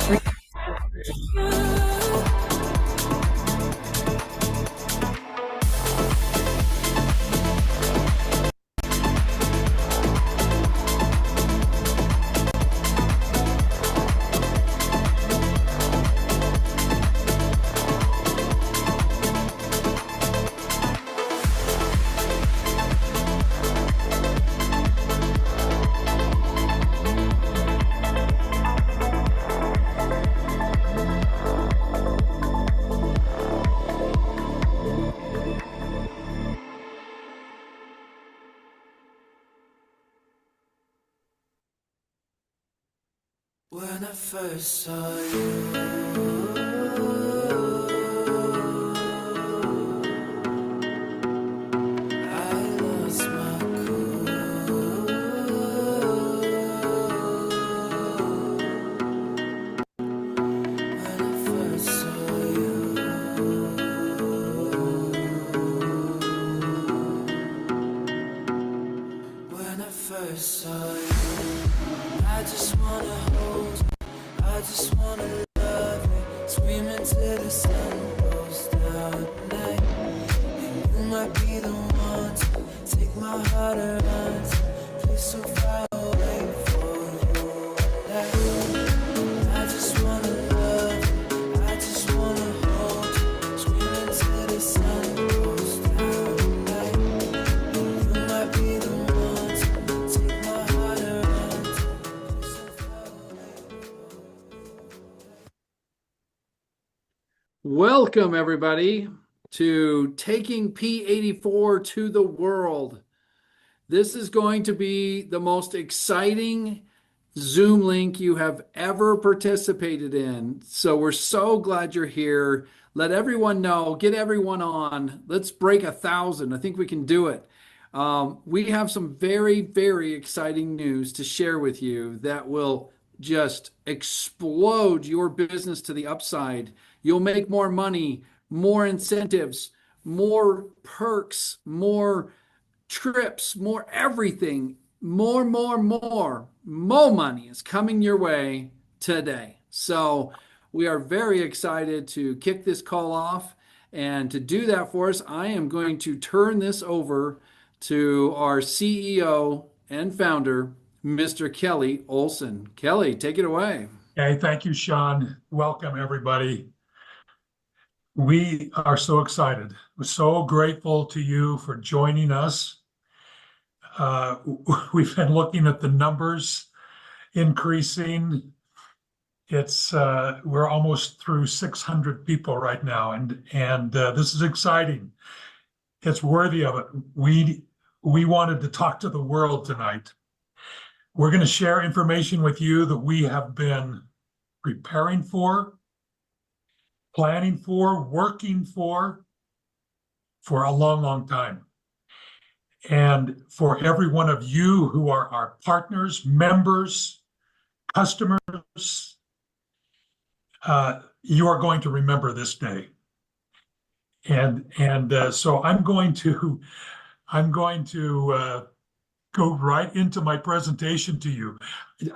When I first saw you, I lost my cool. When I first saw you, when I first saw you, I just wanna hold you, I just wanna love you, screaming till the sun goes down at night. And you might be the one to take my heart and run to a place so far away for you and I just wanna love you, I just wanna hold you, screaming till the sun goes down at night. And you might be the one to take my heart and run to a place so far away. Welcome, everybody, to Taking P84 to the World. This is going to be the most exciting Zoom link you have ever participated in. So we're so glad you're here. Let everyone know, get everyone on. Let's break 1,000. I think we can do it. We have some very, very exciting news to share with you that will just explode your business to the upside. You'll make more money, more incentives, more perks, more trips, more everything, more money is coming your way today. So we are very excited to kick this call off. And to do that for us, I am going to turn this over to our CEO and founder, Mr. Kelly Olson. Kelly, take it away. Okay, thank you, Sean. Welcome, everybody. We are so excited. We're so grateful to you for joining us. We've been looking at the numbers increasing. We're almost through 600 people right now, and this is exciting. It's worthy of it. We wanted to talk to the world tonight. We're going to share information with you that we have been preparing for, planning for, working for a long, long time. And for every one of you who are our partners, members, customers, you are going to remember this day. And so I'm going to go right into my presentation to you.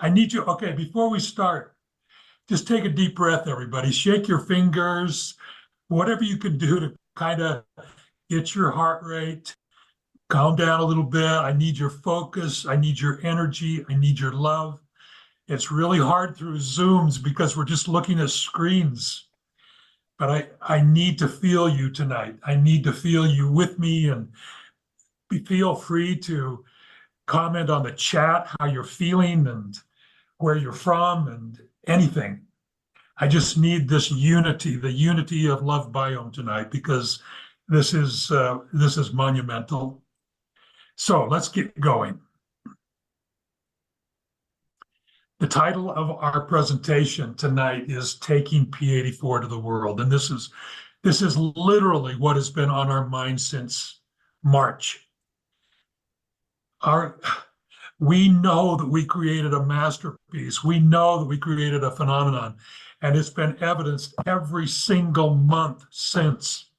I need you, okay, before we start, just take a deep breath, everybody. Shake your fingers, whatever you can do to kind of get your heart rate, calm down a little bit. I need your focus. I need your energy. I need your love. It's really hard through Zooms because we're just looking at screens. But I need to feel you tonight. I need to feel you with me, and feel free to comment on the chat how you're feeling and where you're from and anything. I just need this unity, the unity of Love Biome tonight, because this is monumental. So let's get going. The title of our presentation tonight is Taking P84 to the World, and this is literally what has been on our mind since March. We know that we created a masterpiece. We know that we created a phenomenon, and it's been evidenced every single month since.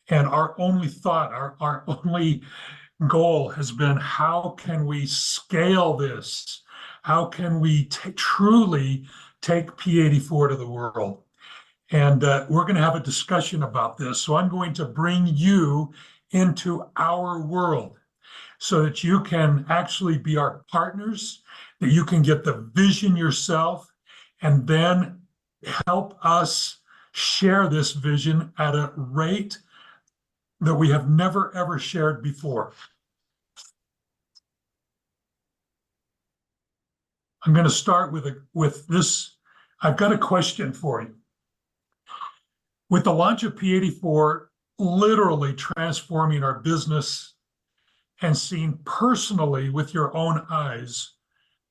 And our only thought, our only goal has been, how can we scale this? How can we truly take P84 to the world. And we're going to have a discussion about this. So I'm going to bring you into our world so that you can actually be our partners, that you can get the vision yourself, and then help us share this vision at a rate that we have never, ever shared before. I'm going to start with this. I've got a question for you. With the launch of P84 literally transforming our business and seeing personally with your own eyes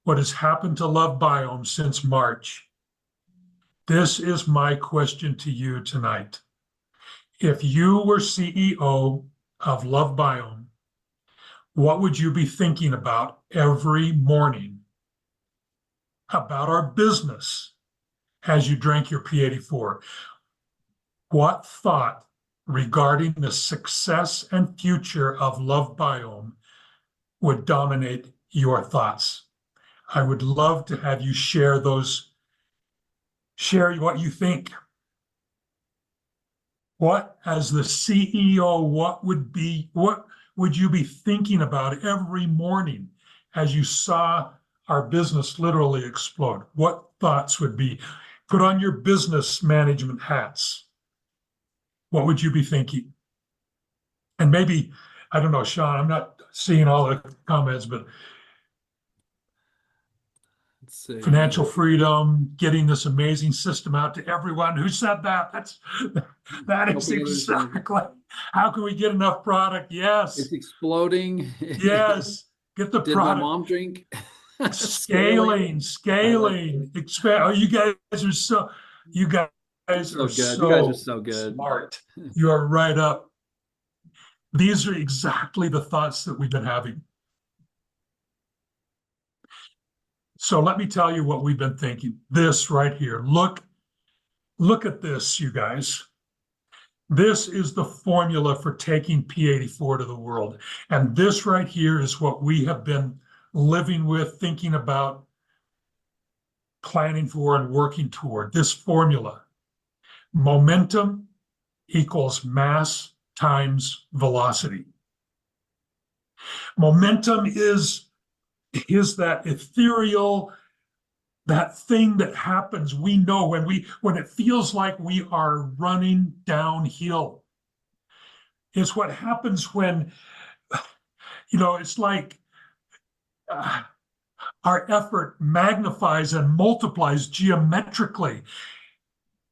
what has happened to Love Biome since March, this is my question to you tonight. If you were CEO of Love Biome, what would you be thinking about every morning about our business as you drank your P84? What thought regarding the success and future of Love Biome would dominate your thoughts? I would love to have you share what you think. What, as the CEO, what would you be thinking about every morning as you saw our business literally explode? What thoughts would be? Put on your business management hats. What would you be thinking? And maybe, I don't know, Sean, I'm not seeing all the comments, but Let's see. Financial freedom, getting this amazing system out to everyone. Who said that? That is exactly. How can we get enough product? Yes. It's exploding. Yes. Get the Did product. my mom drink? Scaling. Expand. Oh, you guys are so good. You guys are so good. Smart. You are right up. These are exactly the thoughts that we've been having. So let me tell you what we've been thinking. This right here. Look at this, you guys. This is the formula for taking P84 to the world. And this right here is what we have been living with, thinking about, planning for, and working toward. This formula. Momentum equals mass times velocity. Momentum is that ethereal, that thing that happens. We know when it feels like we are running downhill. It's what happens when, it's like our effort magnifies and multiplies geometrically.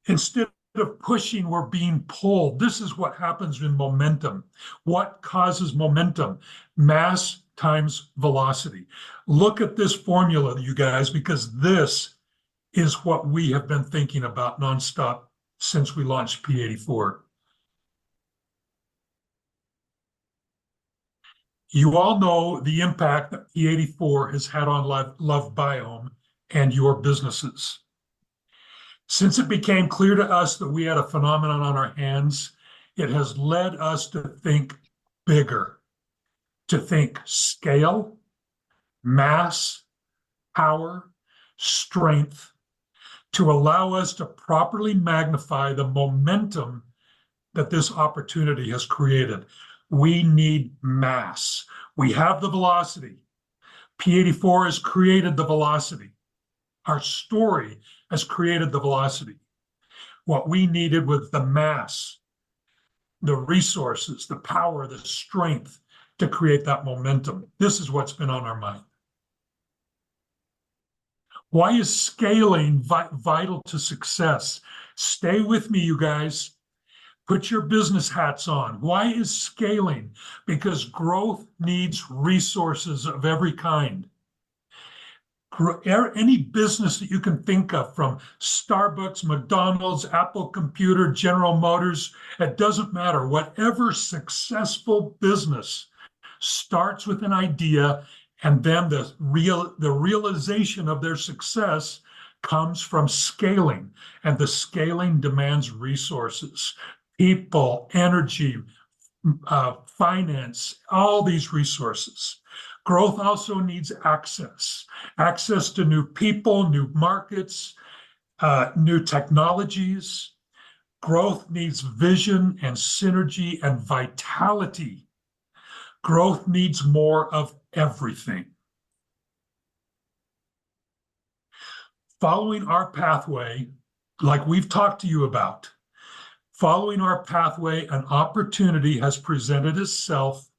Instead of pushing, we're being pulled. This is what happens in momentum. What causes momentum? Mass times velocity. Look at this formula, you guys, because this is what we have been thinking about nonstop since we launched P84. You all know the impact that P84 has had on Love Biome and your businesses. Since it became clear to us that we had a phenomenon on our hands, it has led us to think bigger, to think scale, mass, power, strength, to allow us to properly magnify the momentum that this opportunity has created. We need mass. We have the velocity. P84 has created the velocity. Our story has created the velocity. What we needed was the mass, the resources, the power, the strength to create that momentum. This is what's been on our mind. Why is scaling vital to success? Stay with me, you guys. Put your business hats on. Why is scaling? Because growth needs resources of every kind. Any business that you can think of, from Starbucks, McDonald's, Apple Computer, General Motors, it doesn't matter. Whatever successful business starts with an idea, and then the realization of their success comes from scaling. And the scaling demands resources, people, energy, finance, all these resources. Growth also needs access to new people, new markets, new technologies. Growth needs vision and synergy and vitality. Growth needs more of everything. Following our pathway, like we've talked to you about, following our pathway, an opportunity has presented itself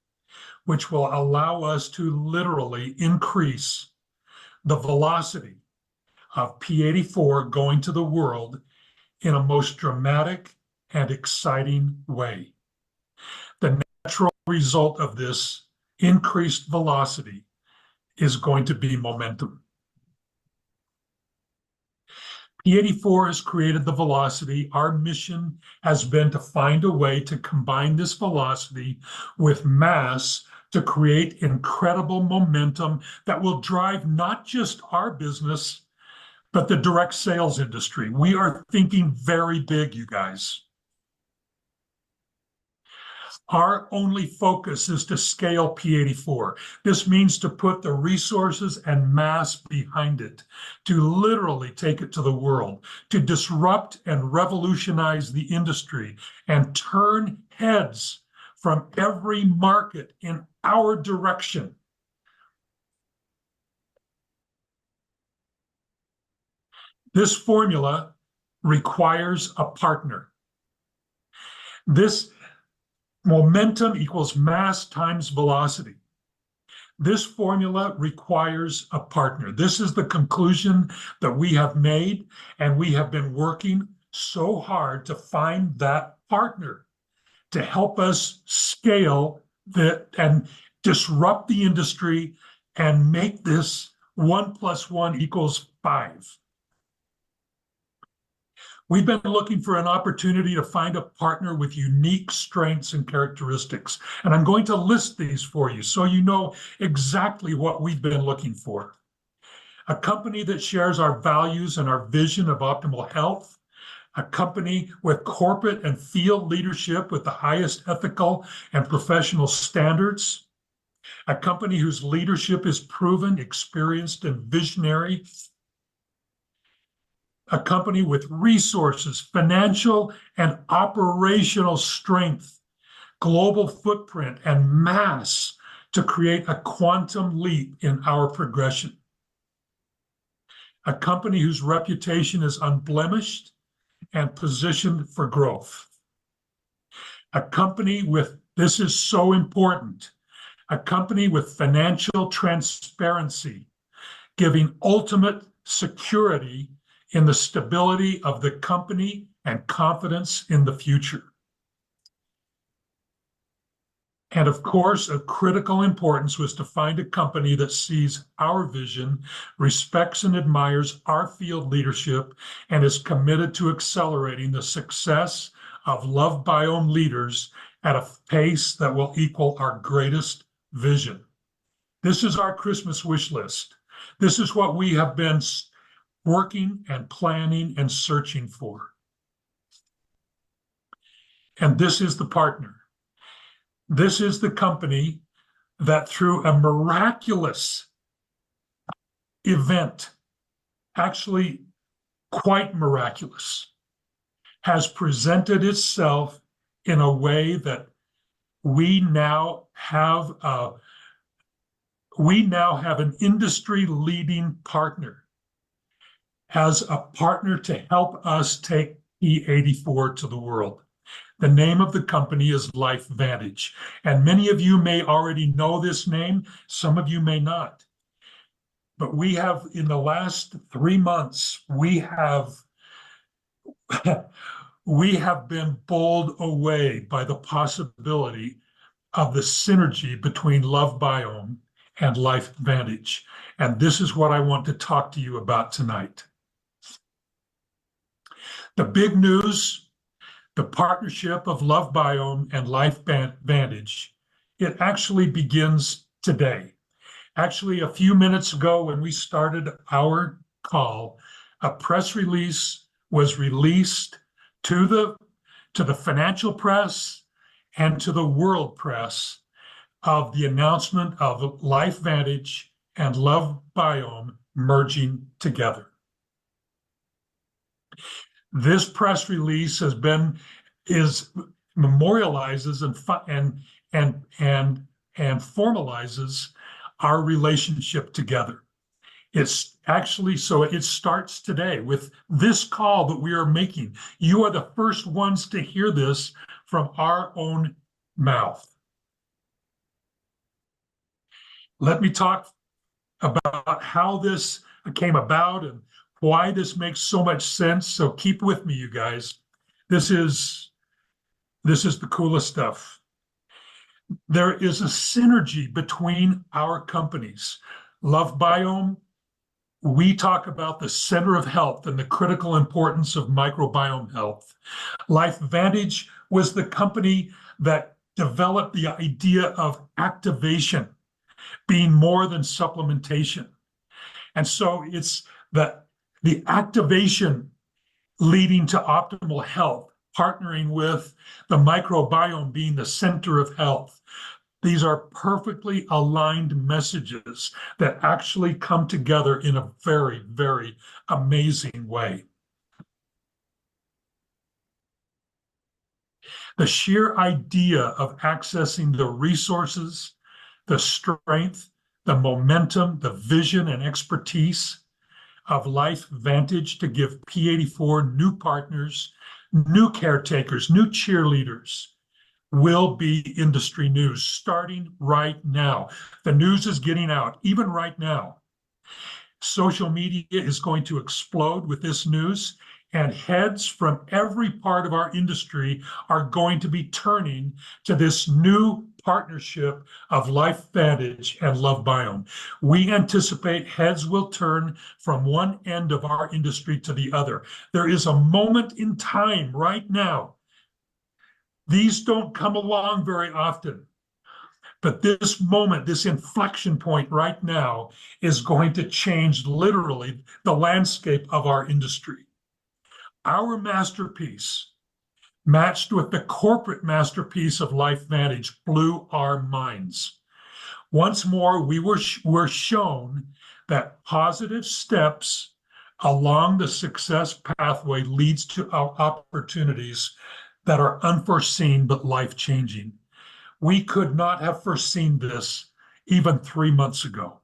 which will allow us to literally increase the velocity of P84 going to the world in a most dramatic and exciting way. The natural result of this increased velocity is going to be momentum. P84 has created the velocity. Our mission has been to find a way to combine this velocity with mass to create incredible momentum that will drive not just our business, but the direct sales industry. We are thinking very big, you guys. Our only focus is to scale P84. This means to put the resources and mass behind it, to literally take it to the world, to disrupt and revolutionize the industry and turn heads from every market in our direction. This formula requires a partner. This momentum equals mass times velocity. This formula requires a partner. This is the conclusion that we have made, and we have been working so hard to find that partner to help us scale and disrupt the industry and make this 1 + 1 = 5. We've been looking for an opportunity to find a partner with unique strengths and characteristics. And I'm going to list these for you so you know exactly what we've been looking for. A company that shares our values and our vision of optimal health. A company with corporate and field leadership with the highest ethical and professional standards. A company whose leadership is proven, experienced, and visionary. A company with resources, financial and operational strength, global footprint, and mass to create a quantum leap in our progression. A company whose reputation is unblemished and positioned for growth. A company with, this is so important, a company with financial transparency, giving ultimate security in the stability of the company and confidence in the future. And of course, of critical importance was to find a company that sees our vision, respects and admires our field leadership, and is committed to accelerating the success of Love Biome leaders at a pace that will equal our greatest vision. This is our Christmas wish list. This is what we have been working and planning and searching for. And this is the partner. This is the company that through a miraculous event, actually quite miraculous, has presented itself in a way that we now have an industry-leading partner as a partner to help us take P84 to the world. The name of the company is LifeVantage, and many of you may already know this name, some of you may not. But we have, in the last 3 months, we have been bowled away by the possibility of the synergy between Love Biome and LifeVantage. And this is what I want to talk to you about tonight. The big news, the partnership of Love Biome and LifeVantage, it actually begins today. Actually, a few minutes ago when we started our call, a press release was released to the financial press and to the world press of the announcement of LifeVantage and Love Biome merging together. This press release is memorializes and formalizes our relationship together. It's actually, so it starts today with this call that we are making. You are the first ones to hear this from our own mouth. Let me talk about how this came about and why this makes so much sense. So keep with me, you guys. This is the coolest stuff. There is a synergy between our companies. Love Biome, we talk about the center of health and the critical importance of microbiome health. LifeVantage was the company that developed the idea of activation being more than supplementation. And so it's the activation leading to optimal health, partnering with the microbiome being the center of health. These are perfectly aligned messages that actually come together in a very, very amazing way. The sheer idea of accessing the resources, the strength, the momentum, the vision, and expertise of LifeVantage to give P84 new partners, new caretakers, new cheerleaders will be industry news starting right now. The news is getting out, even right now. Social media is going to explode with this news, and heads from every part of our industry are going to be turning to this new partnership of LifeVantage and Love Biome. We anticipate heads will turn from one end of our industry to the other. There is a moment in time right now. These don't come along very often. But this moment, this inflection point right now is going to change literally the landscape of our industry. Our masterpiece, matched with the corporate masterpiece of LifeVantage, blew our minds. Once more, we were shown that positive steps along the success pathway leads to opportunities that are unforeseen but life-changing. We could not have foreseen this even 3 months ago.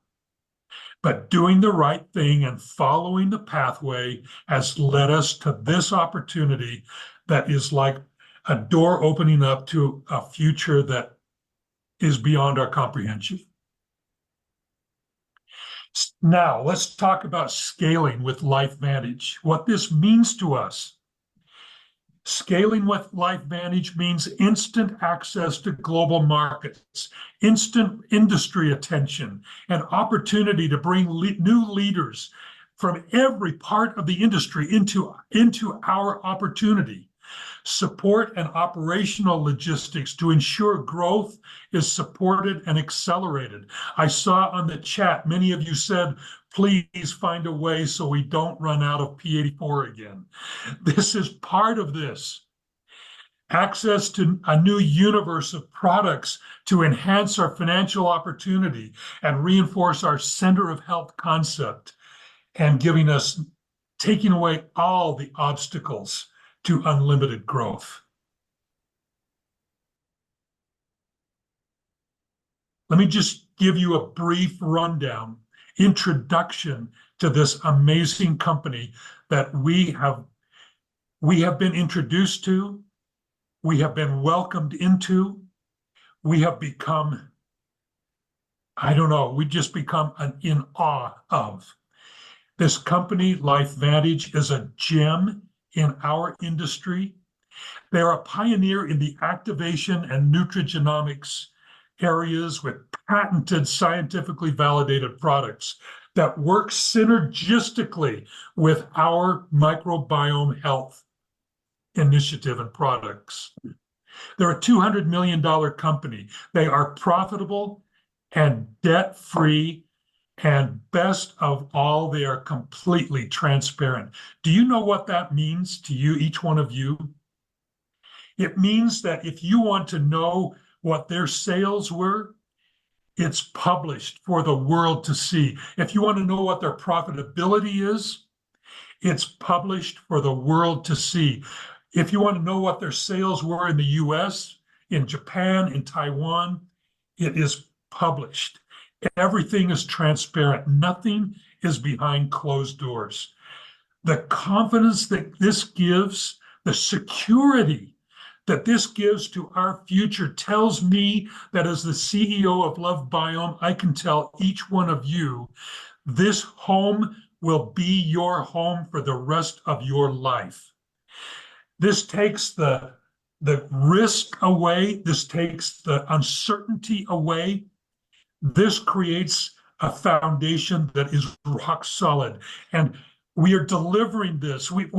But doing the right thing and following the pathway has led us to this opportunity that is like a door opening up to a future that is beyond our comprehension. Now, let's talk about scaling with LifeVantage, what this means to us. Scaling with LifeVantage means instant access to global markets, instant industry attention, and opportunity to bring new leaders from every part of the industry into our opportunity. Support and operational logistics to ensure growth is supported and accelerated. I saw on the chat, many of you said, please find a way so we don't run out of P84 again. This is part of this. Access to a new universe of products to enhance our financial opportunity and reinforce our center of health concept, and taking away all the obstacles to unlimited growth. Let me just give you a brief rundown, introduction to this amazing company that we have been introduced to, we have been welcomed into, we have become, we just become in awe of. This company, LifeVantage, is a gem in our industry. They're a pioneer in the activation and nutrigenomics areas with patented, scientifically validated products that work synergistically with our microbiome health initiative and products. They're a $200 million company. They are profitable and debt-free, and best of all, they are completely transparent. Do you know what that means to you, each one of you? It means that if you want to know what their sales were, it's published for the world to see. If you want to know what their profitability is, It's published for the world to see. If you want to know what their sales were in the US, in Japan, in Taiwan, it is published. Everything is transparent. Nothing is behind closed doors. The confidence that this gives, the security that this gives to our future tells me that as the CEO of Love Biome, I can tell each one of you, this home will be your home for the rest of your life. This takes the risk away. This takes the uncertainty away. This creates a foundation that is rock solid. And we are delivering this with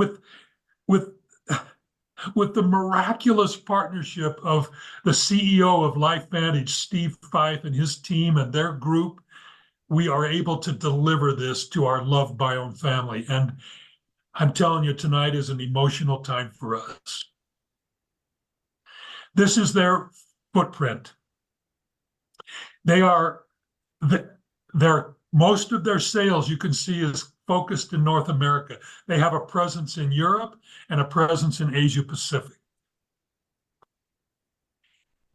the miraculous partnership of the CEO of LifeVantage, Steve Fife, and his team and their group. We are able to deliver this to our Love Biome family. And I'm telling you, tonight is an emotional time for us. This is their footprint. Most of their sales, you can see, is focused in North America. They have a presence in Europe and a presence in Asia Pacific.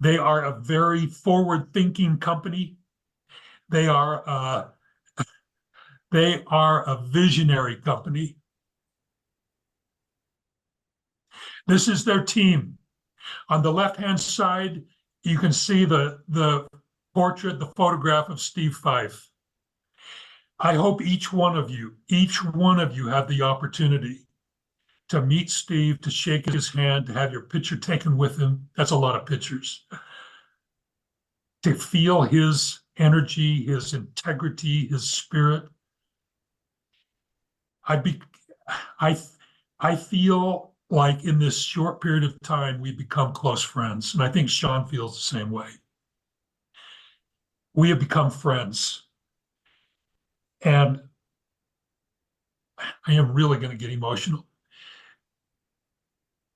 They are a very forward-thinking company. They are a visionary company. This is their team. On the left-hand side, you can see the portrait, the photograph of Steve Fife. I hope each one of you have the opportunity to meet Steve, to shake his hand, to have your picture taken with him. That's a lot of pictures. To feel his energy, his integrity, his spirit. I feel like in this short period of time, we've become close friends. And I think Sean feels the same way. We have become friends. And I am really going to get emotional.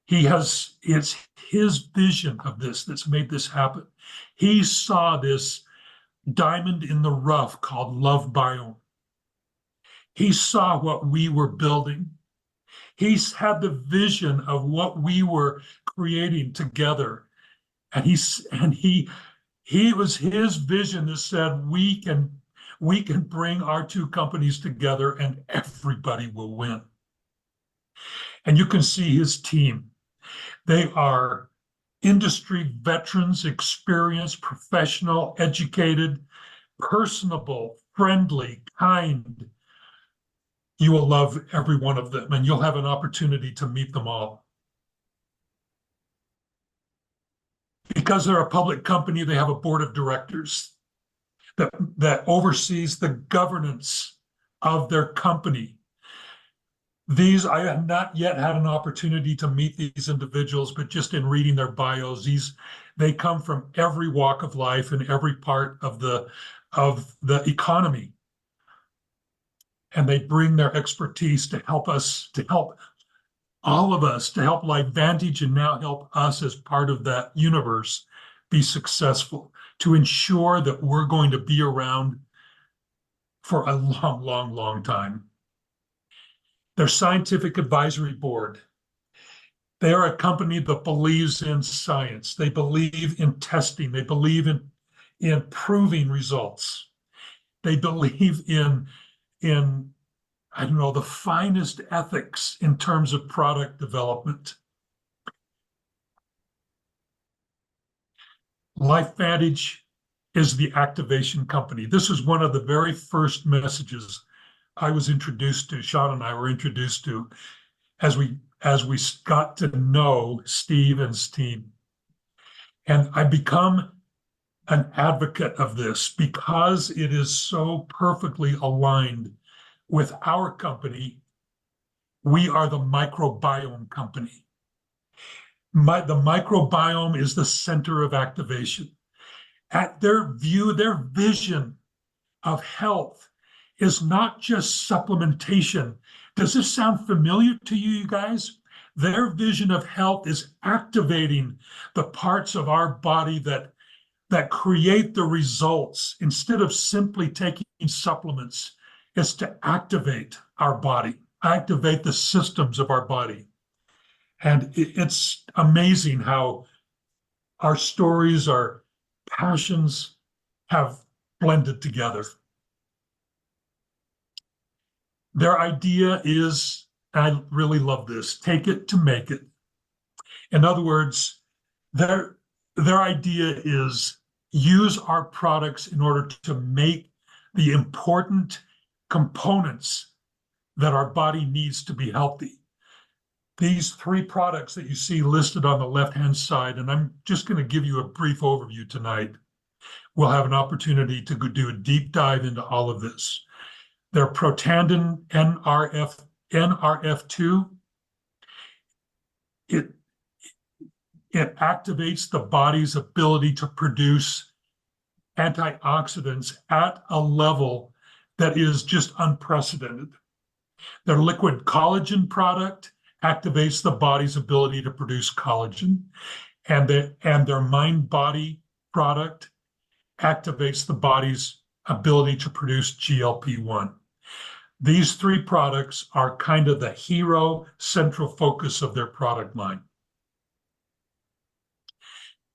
It's his vision of this that's made this happen. He saw this diamond in the rough called Love Biome. He saw what we were building. He's had the vision of what we were creating together. And it was his vision that said we can bring our two companies together and everybody will win. And you can see his team. They are industry veterans, experienced, professional, educated, personable, friendly, kind. You will love every one of them, and you'll have an opportunity to meet them all. Because they're a public company, they have a board of directors that oversees the governance of their company. I have not yet had an opportunity to meet these individuals, but just in reading their bios, they come from every walk of life and every part of the economy. And they bring their expertise to help us, to help all of us, to help LifeVantage and now help us as part of that universe be successful, to ensure that we're going to be around for a long, long, long time. Their scientific advisory board. They are a company that believes in science. They believe in testing. They believe in proving results. They believe in I don't know, the finest ethics in terms of product development. LifeVantage is the activation company. This is one of the very first messages I was introduced to, Sean and I were introduced to, as we got to know Steve and his team. And I become an advocate of this because it is so perfectly aligned with our company. We are the microbiome company. The microbiome is the center of activation. At their vision of health is not just supplementation. Does this sound familiar to you guys? Their vision of health is activating the parts of our body that create the results. Instead of simply taking supplements, it's to activate our body. activate the systems of our body. And it's amazing how our stories, our passions have blended together. Their idea is, and I really love this, take it to make it. In other words, their idea is use our products in order to make the important components that our body needs to be healthy. These three products that you see listed on the left-hand side, and I'm just going to give you a brief overview tonight. We'll have an opportunity to go do a deep dive into all of this. They're Protandim NRF2. It activates the body's ability to produce antioxidants at a level that is just unprecedented. Their liquid collagen product activates the body's ability to produce collagen, and their mind-body product activates the body's ability to produce GLP-1. These three products are kind of the hero central focus of their product line.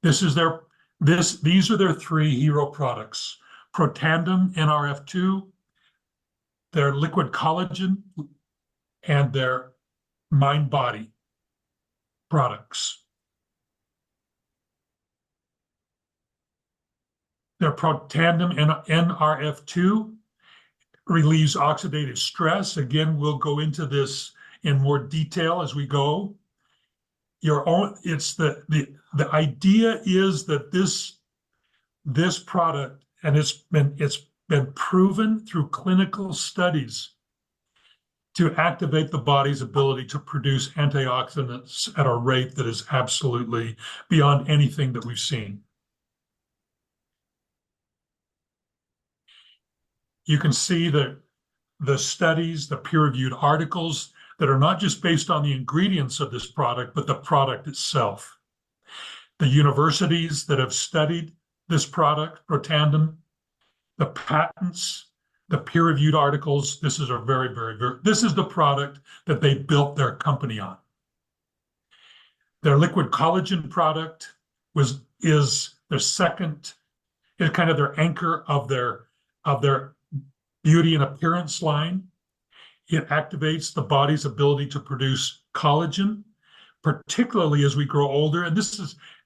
These are their three hero products: Protandim NRF2, their liquid collagen, and their mind-body products. Their Protandim NRF2 relieves oxidative stress. Again, we'll go into this in more detail as we go. The idea is that this product, and it's been proven through clinical studies to activate the body's ability to produce antioxidants at a rate that is absolutely beyond anything that we've seen. You can see that the studies, the peer-reviewed articles that are not just based on the ingredients of this product, but the product itself. The universities that have studied this product, Protandim, the patents, the peer-reviewed articles, this is the product that they built their company on. Their liquid collagen product is their second, is kind of their anchor of their beauty and appearance line. It activates the body's ability to produce collagen, particularly as we grow older. And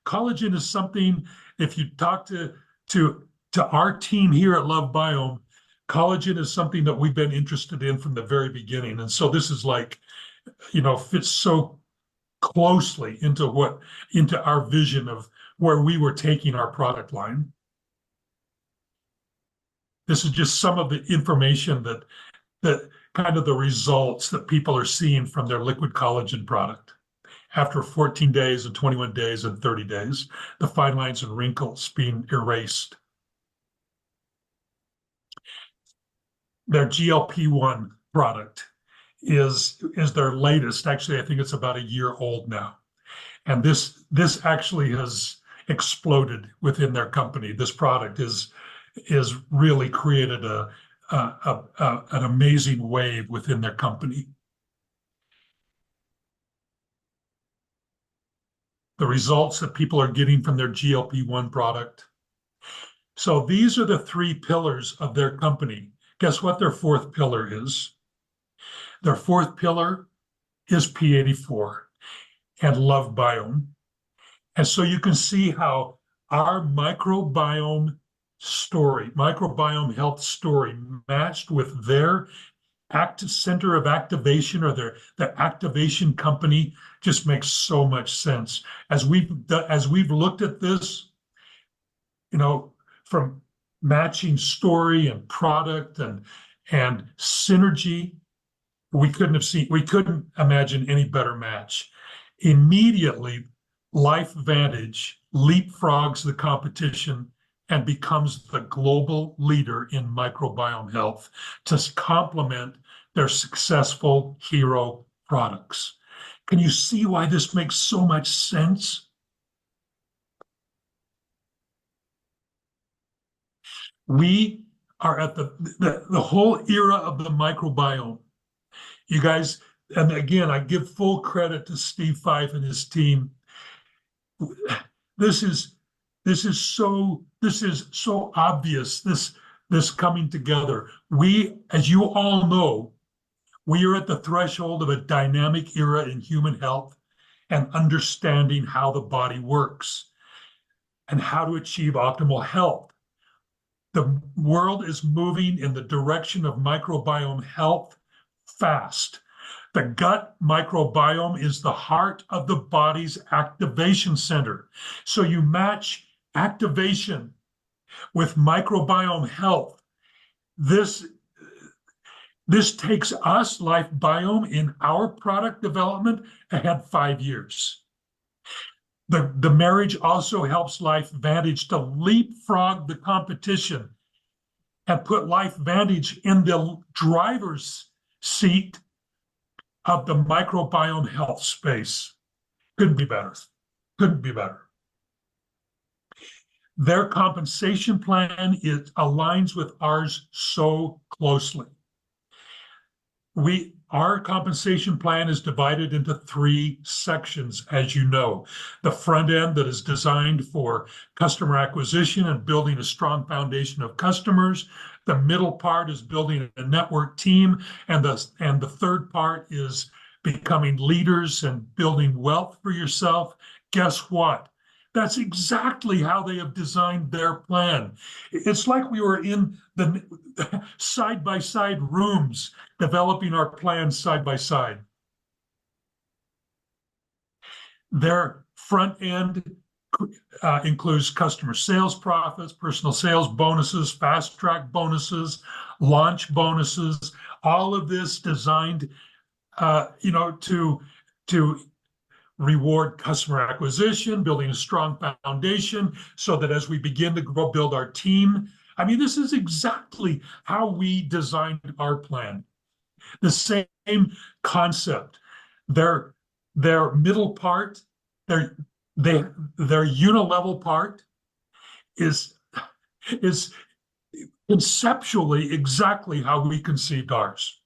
collagen is something, if you talk to our team here at Love Biome, collagen is something that we've been interested in from the very beginning. And so this is fits so closely into our vision of where we were taking our product line. This is just some of the information that kind of the results that people are seeing from their liquid collagen product. After 14 days and 21 days and 30 days, the fine lines and wrinkles being erased. Their GLP-1 product is their latest. Actually, I think it's about a year old now. And this actually has exploded within their company. This product is really created an amazing wave within their company. The results that people are getting from their GLP-1 product. So these are the three pillars of their company. Guess what their fourth pillar is? Their fourth pillar is P84 and Love Biome. And so you can see how our microbiome health story matched with their active center of activation, or their activation company, just makes so much sense. As we've looked at this, from matching story and product and synergy, we couldn't imagine any better match. Immediately, LifeVantage leapfrogs the competition and becomes the global leader in microbiome health to complement their successful hero products. Can you see why this makes so much sense? We are at the whole era of the microbiome You guys, and again, I give full credit to Steve Fife and his team. This is so obvious, this coming together. We, as you all know, we are at the threshold of a dynamic era in human health and understanding how the body works and how to achieve optimal health. The world is moving in the direction of microbiome health fast. The gut microbiome is the heart of the body's activation center. So you match activation with microbiome health. This takes us, Life Biome, in our product development ahead 5 years. The marriage also helps Life Vantage to leapfrog the competition and put Life Vantage in the driver's seat of the microbiome health space. Couldn't be better. Couldn't be better. Their compensation plan aligns with ours so closely. Our compensation plan is divided into 3 sections, as you know. The front end that is designed for customer acquisition and building a strong foundation of customers. The middle part is building a network team, and the third part is becoming leaders and building wealth for yourself. Guess what? That's exactly how they have designed their plan. It's like we were in the side-by-side rooms developing our plans side by side. Their front end includes customer sales profits, personal sales bonuses, fast track bonuses, launch bonuses, all of this designed to reward customer acquisition, building a strong foundation so that as we begin to build our team, I mean, this is exactly how we designed our plan. The same concept. Their middle part, their unilevel part is conceptually exactly how we conceived ours.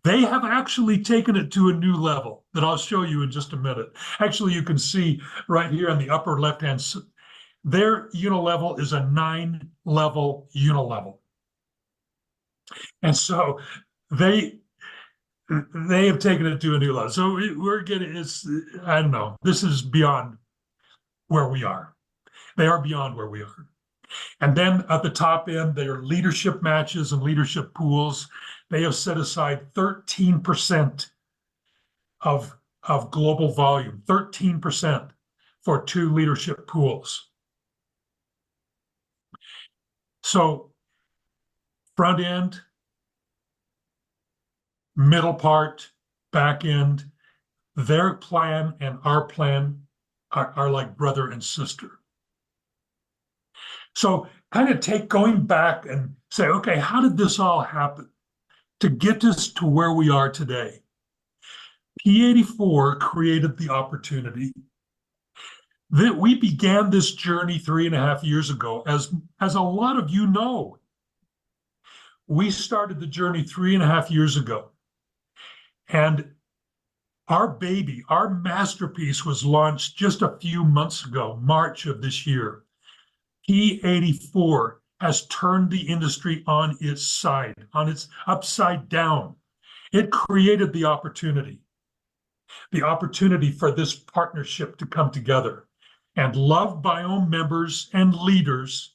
They have actually taken it to a new level that I'll show you in just a minute. Actually, you can see right here on the upper left-hand side, their unilevel is a 9-level unilevel. And so they have taken it to a new level. So we're getting, I don't know, this is beyond where we are. They are beyond where we are. And then at the top end, their leadership matches and leadership pools. They have set aside 13% of global volume, 13% for 2 leadership pools. So front end, middle part, back end, their plan and our plan are like brother and sister. So kind of going back and say, okay, how did this all happen to get us to where we are today? P84 created the opportunity that we began this journey 3.5 years ago. As a lot of you know, we started the journey 3.5 years ago. And our baby, our masterpiece was launched just a few months ago, March of this year. P84 has turned the industry on its side, on its upside down. It created the opportunity for this partnership to come together. And Love Biome members and leaders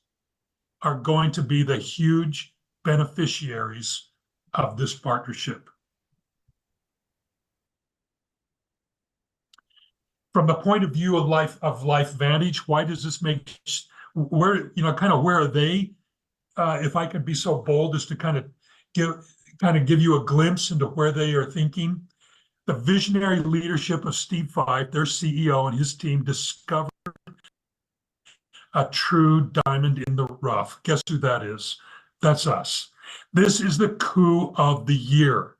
are going to be the huge beneficiaries of this partnership. From the point of view of Life Vantage, why does this make, where are they? If I could be so bold as to kind of give you a glimpse into where they are thinking. The visionary leadership of Steve Fife, their CEO, and his team discovered a true diamond in the rough. Guess who that is? That's us. This is the coup of the year,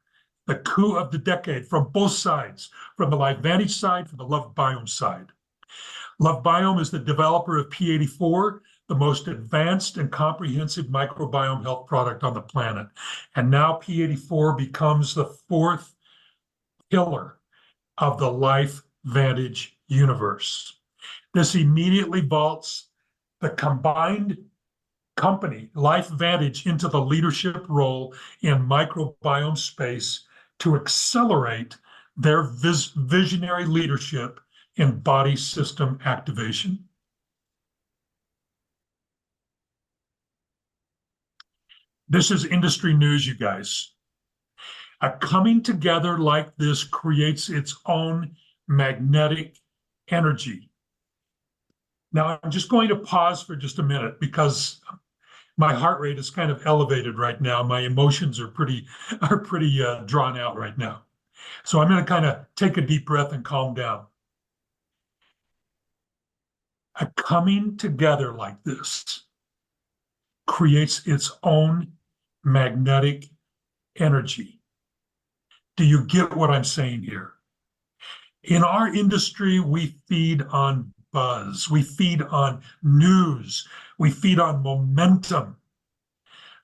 the coup of the decade from both sides, from the Life Vantage side, from the Love Biome side. Love Biome is the developer of P84, the most advanced and comprehensive microbiome health product on the planet. And now P84 becomes the 4th pillar of the Life Vantage universe. This immediately vaults the combined company, Life Vantage, into the leadership role in microbiome space to accelerate their visionary leadership in body system activation. This is industry news, you guys. A coming together like this creates its own magnetic energy. Now, I'm just going to pause for just a minute because my heart rate is kind of elevated right now. My emotions are pretty drawn out right now. So I'm going to kind of take a deep breath and calm down. A coming together like this creates its own magnetic energy. Do you get what I'm saying here? In our industry, we feed on buzz, we feed on news, we feed on momentum.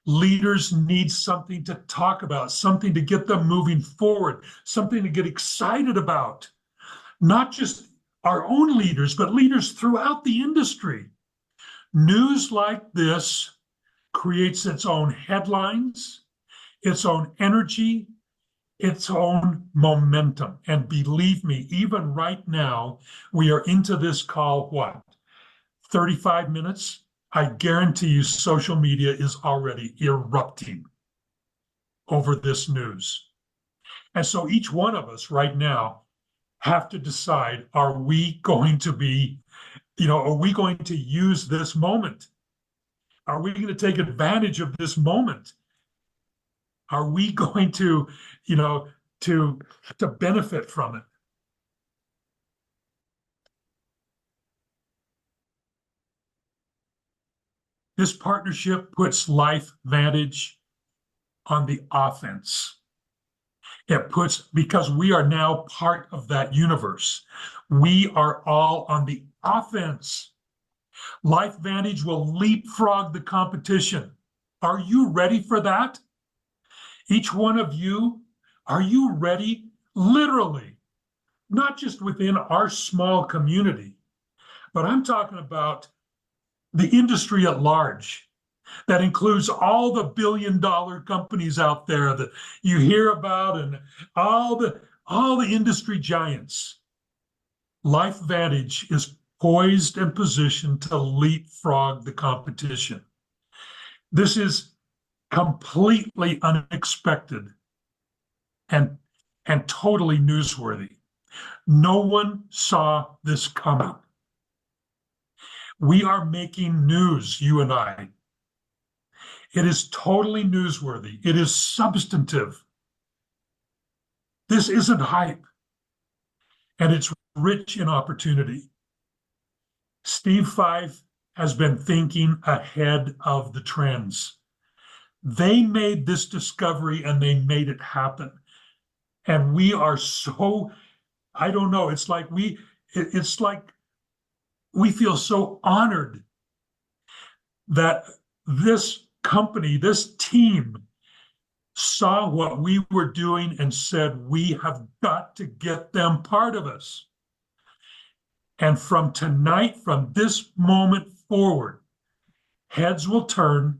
Leaders need something to talk about, something to get them moving forward, something to get excited about. Not just our own leaders, but leaders throughout the industry. News like this creates its own headlines, its own energy, its own momentum. And believe me, even right now, we are into this call, what, 35 minutes? I guarantee you social media is already erupting over this news. And so each one of us right now have to decide, are we going to be, are we going to use this moment? Are we going to take advantage of this moment? Are we going to, to benefit from it? This partnership puts Life Vantage on the offense. Because we are now part of that universe, we are all on the offense. Life Vantage will leapfrog the competition. Are you ready for that? Each one of you, are you ready? Literally, not just within our small community, but I'm talking about the industry at large. That includes all the billion-dollar companies out there that you hear about and all the industry giants. Life Vantage is poised and positioned to leapfrog the competition. This is completely unexpected and totally newsworthy. No one saw this coming. We are making news, you and I. It is totally newsworthy. It is substantive. This isn't hype, and it's rich in opportunity. Steve Fife has been thinking ahead of the trends. They made this discovery and they made it happen. And we are so, I don't know, it's like we feel so honored that this company, this team, saw what we were doing and said, we have got to get them part of us. And from tonight, from this moment forward, heads will turn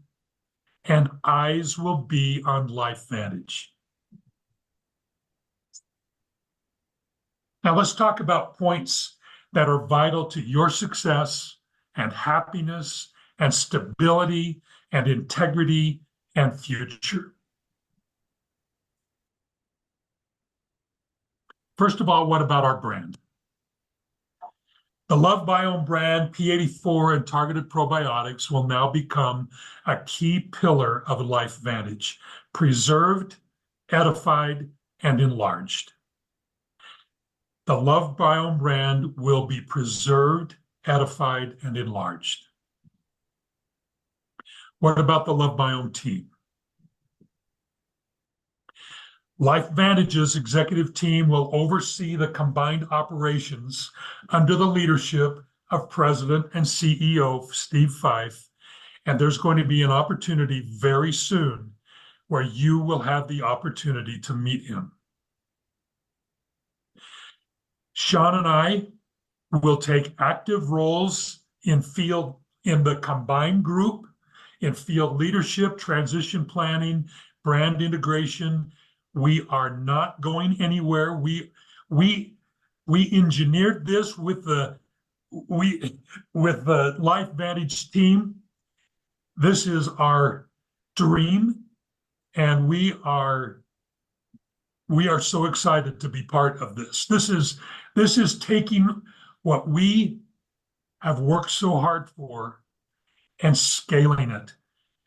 and eyes will be on Life Vantage. Now let's talk about points that are vital to your success and happiness and stability and integrity and future. First of all, what about our brand? The Love Biome brand, P84 and targeted probiotics will now become a key pillar of Life Vantage, preserved, edified, and enlarged. The Love Biome brand will be preserved, edified, and enlarged. What about the Love Biome team? Life Vantage's executive team will oversee the combined operations under the leadership of President and CEO Steve Fife, and there's going to be an opportunity very soon where you will have the opportunity to meet him. Sean and I will take active roles in the combined group, in field leadership, transition planning, brand integration. We are not going anywhere. We engineered this with the LifeVantage team. This is our dream, and we are so excited to be part of this. This is taking what we have worked so hard for and scaling it.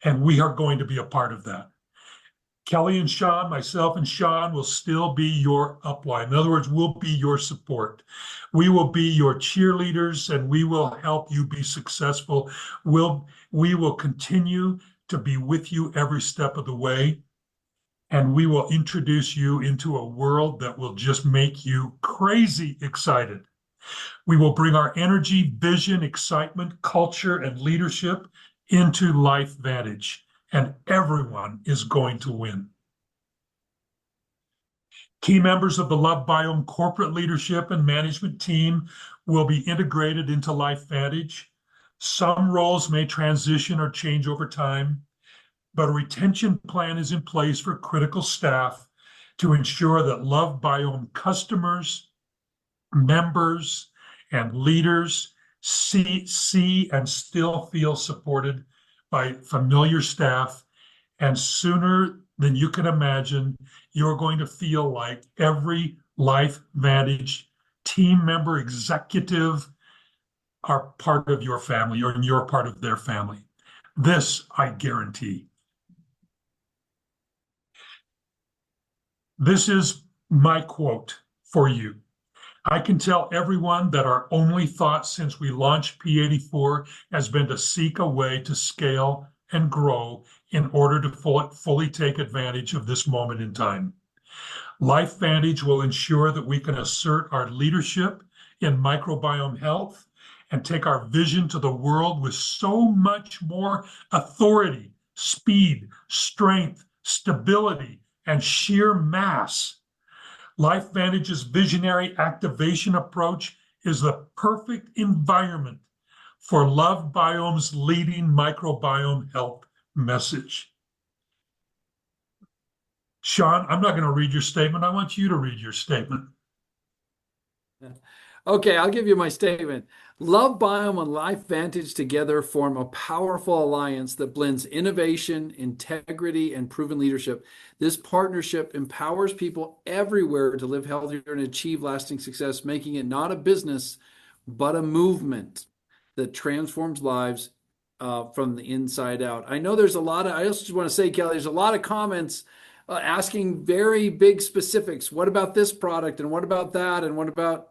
And we are going to be a part of that. Kelly and Sean, myself and Sean will still be your upline. In other words, we'll be your support. We will be your cheerleaders, and we will help you be successful. We will continue to be with you every step of the way, and we will introduce you into a world that will just make you crazy excited. We will bring our energy, vision, excitement, culture, and leadership into LifeVantage, and everyone is going to win. Key members of the Love Biome corporate leadership and management team will be integrated into LifeVantage. Some roles may transition or change over time, but a retention plan is in place for critical staff to ensure that Love Biome customers, members, and leaders see and still feel supported by familiar staff. And sooner than you can imagine, you're going to feel like every LifeVantage team member, executive are part of your family, or you're part of their family. This I guarantee. This is my quote for you. I can tell everyone that our only thought since we launched P84 has been to seek a way to scale and grow in order to fully take advantage of this moment in time. LifeVantage will ensure that we can assert our leadership in microbiome health and take our vision to the world with so much more authority, speed, strength, stability, and sheer mass. LifeVantage's visionary activation approach is the perfect environment for Love Biome's leading microbiome health message. Sean, I'm not going to read your statement. I want you to read your statement. Okay, I'll give you my statement. Love Biome and LifeVantage together form a powerful alliance that blends innovation, integrity, and proven leadership. This partnership empowers people everywhere to live healthier and achieve lasting success, making it not a business, but a movement that transforms lives from the inside out. I know there's a lot of, I also just want to say, Kelly, there's a lot of comments asking very big specifics. What about this product? And what about that? And what about,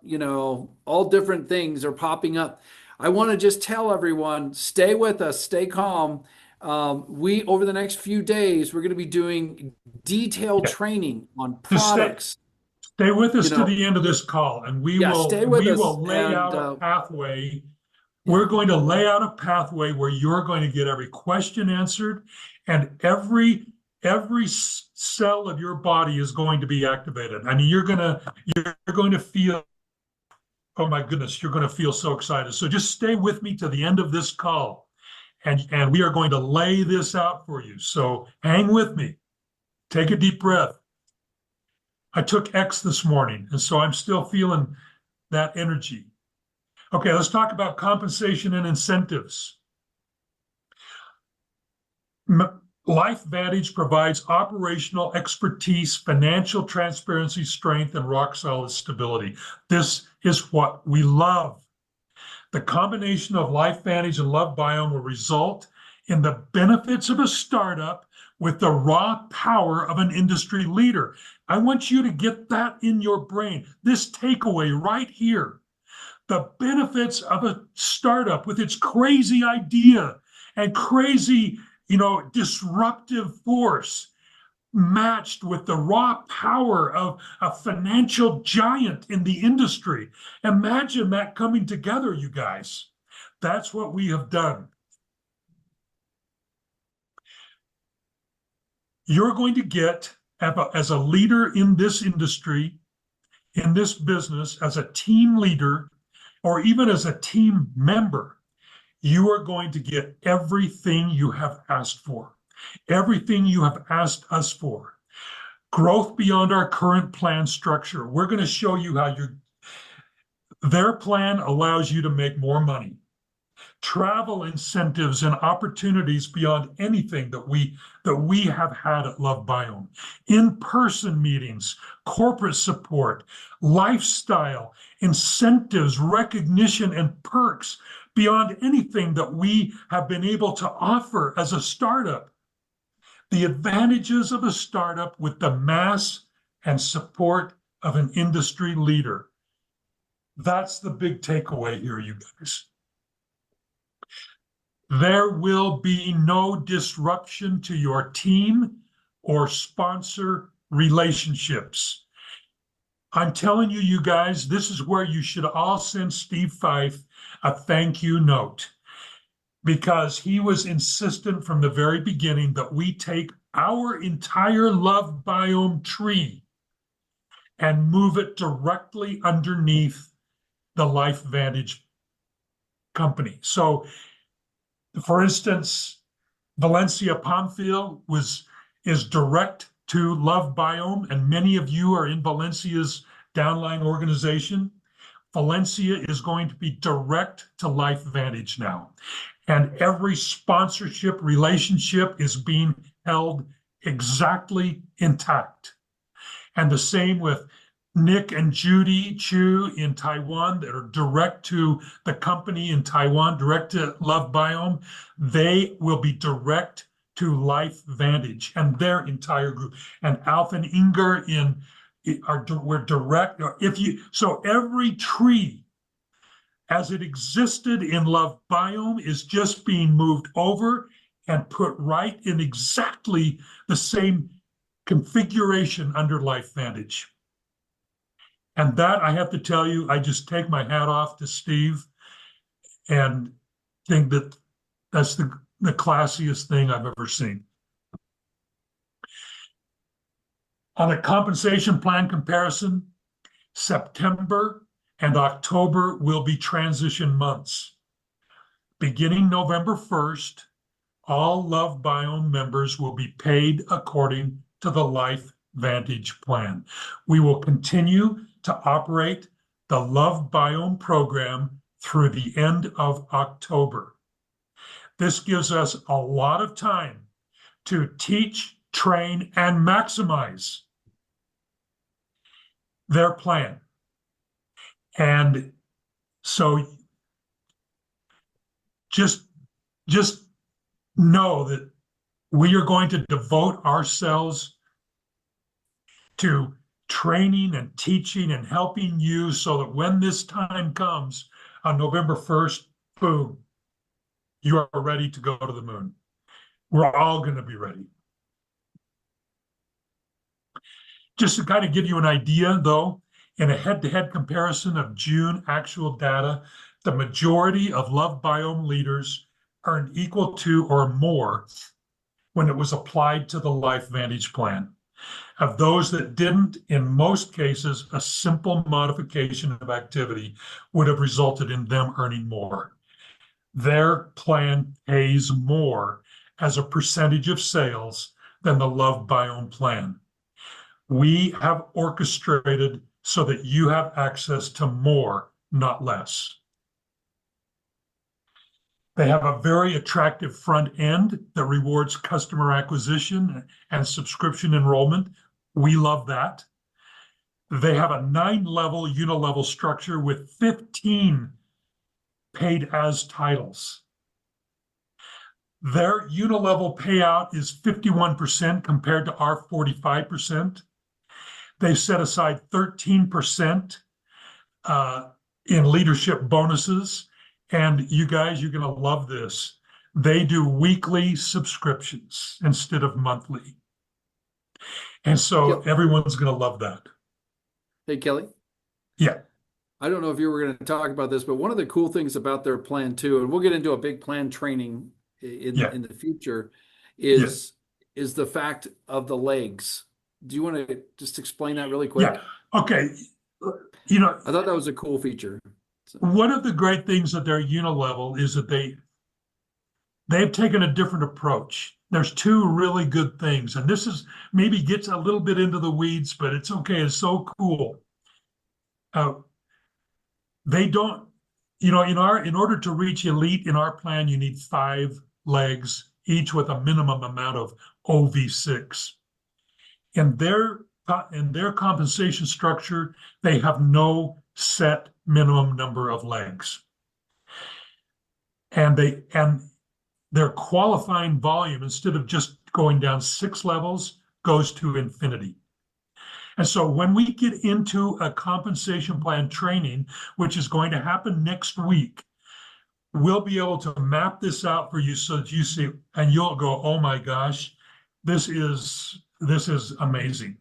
all different things are popping up. I want to just tell everyone, stay with us, stay calm. Over the next few days, we're going to be doing detailed training on products. Stay with us to the end of this call, and we will lay out a pathway. We're going to lay out a pathway where you're going to get every question answered, and every cell of your body is going to be activated. I mean, you're going to feel, oh my goodness, you're going to feel so excited. So just stay with me to the end of this call, and we are going to lay this out for you. So hang with me. Take a deep breath. I took X this morning, and so I'm still feeling that energy. Okay, let's talk about compensation and incentives. LifeVantage provides operational expertise, financial transparency, strength, and rock-solid stability. This is what we love. The combination of LifeVantage and Love Biome will result in the benefits of a startup with the raw power of an industry leader. I want you to get that in your brain. This takeaway right here. The benefits of a startup with its crazy idea and crazy, disruptive force matched with the raw power of a financial giant in the industry. Imagine that coming together, you guys. That's what we have done. You're going to get, as a leader in this industry, in this business as a team leader or even as a team member, you are going to get everything you have asked for, everything you have asked us for. Growth beyond our current plan structure. We're going to show you how their plan allows you to make more money. Travel incentives and opportunities beyond anything that we have had at Love Biome. In-person meetings, corporate support, lifestyle, incentives, recognition, and perks beyond anything that we have been able to offer as a startup. The advantages of a startup with the mass and support of an industry leader. That's the big takeaway here, you guys. There will be no disruption to your team or sponsor relationships. I'm telling you, you guys, this is where you should all send Steve Fife a thank you note, because he was insistent from the very beginning that we take our entire Love Biome tree and move it directly underneath the Life Vantage company. So, for instance, Valencia Pamphil is direct to Love Biome, and many of you are in Valencia's downline organization. Valencia is going to be direct to Life Vantage now. And every sponsorship relationship is being held exactly intact. And the same with Nick and Judy Chu in Taiwan that are direct to the company in Taiwan, direct to Love Biome. They will be direct to Life Vantage and their entire group. And Alf and Inger we're direct. So every tree as it existed in Love Biome is just being moved over and put right in exactly the same configuration under Life Vantage. And that, I have to tell you, I just take my hat off to Steve and think that that's the classiest thing I've ever seen. On a compensation plan comparison, September and October will be transition months. Beginning November 1st, all Love Biome members will be paid according to the Life Vantage plan. We will continue to operate the Love Biome program through the end of October. This gives us a lot of time to teach, train, and maximize their plan. And so just know that we are going to devote ourselves to training and teaching and helping you so that when this time comes on November 1st, boom, you are ready to go to the moon. We're all going to be ready. Just to kind of give you an idea, though, in a head-to-head comparison of June actual data, the majority of Love Biome leaders earned equal to or more when it was applied to the Life Vantage plan. Of those that didn't, in most cases, a simple modification of activity would have resulted in them earning more. Their plan pays more as a percentage of sales than the Love Biome plan. We have orchestrated so that you have access to more, not less. They have a very attractive front end that rewards customer acquisition and subscription enrollment. We love that. They have a 9-level unilevel structure with 15 paid as titles. Their unilevel payout is 51% compared to our 45%. They set aside 13% in leadership bonuses. And you guys, you're going to love this. They do weekly subscriptions instead of monthly. And so everyone's going to love that. Hey, Kelly. Yeah. I don't know if you were going to talk about this, but one of the cool things about their plan too, and we'll get into a big plan training in the future, is the fact of the legs. Do you want to just explain that really quick? Yeah. Okay. you know, I thought that was a cool feature. So, one of the great things at their unilevel is that they've taken a different approach. There's two really good things, and this is maybe gets a little bit into the weeds, but it's okay. It's so cool. Uh, they don't, in order to reach elite in our plan, you need 5 legs, each with a minimum amount of OV6. In their compensation structure, they have no set minimum number of legs, and their qualifying volume, instead of just going down 6 levels, goes to infinity. And so when we get into a compensation plan training, which is going to happen next week, we'll be able to map this out for you so that you see, and you'll go, oh my gosh, this is amazing.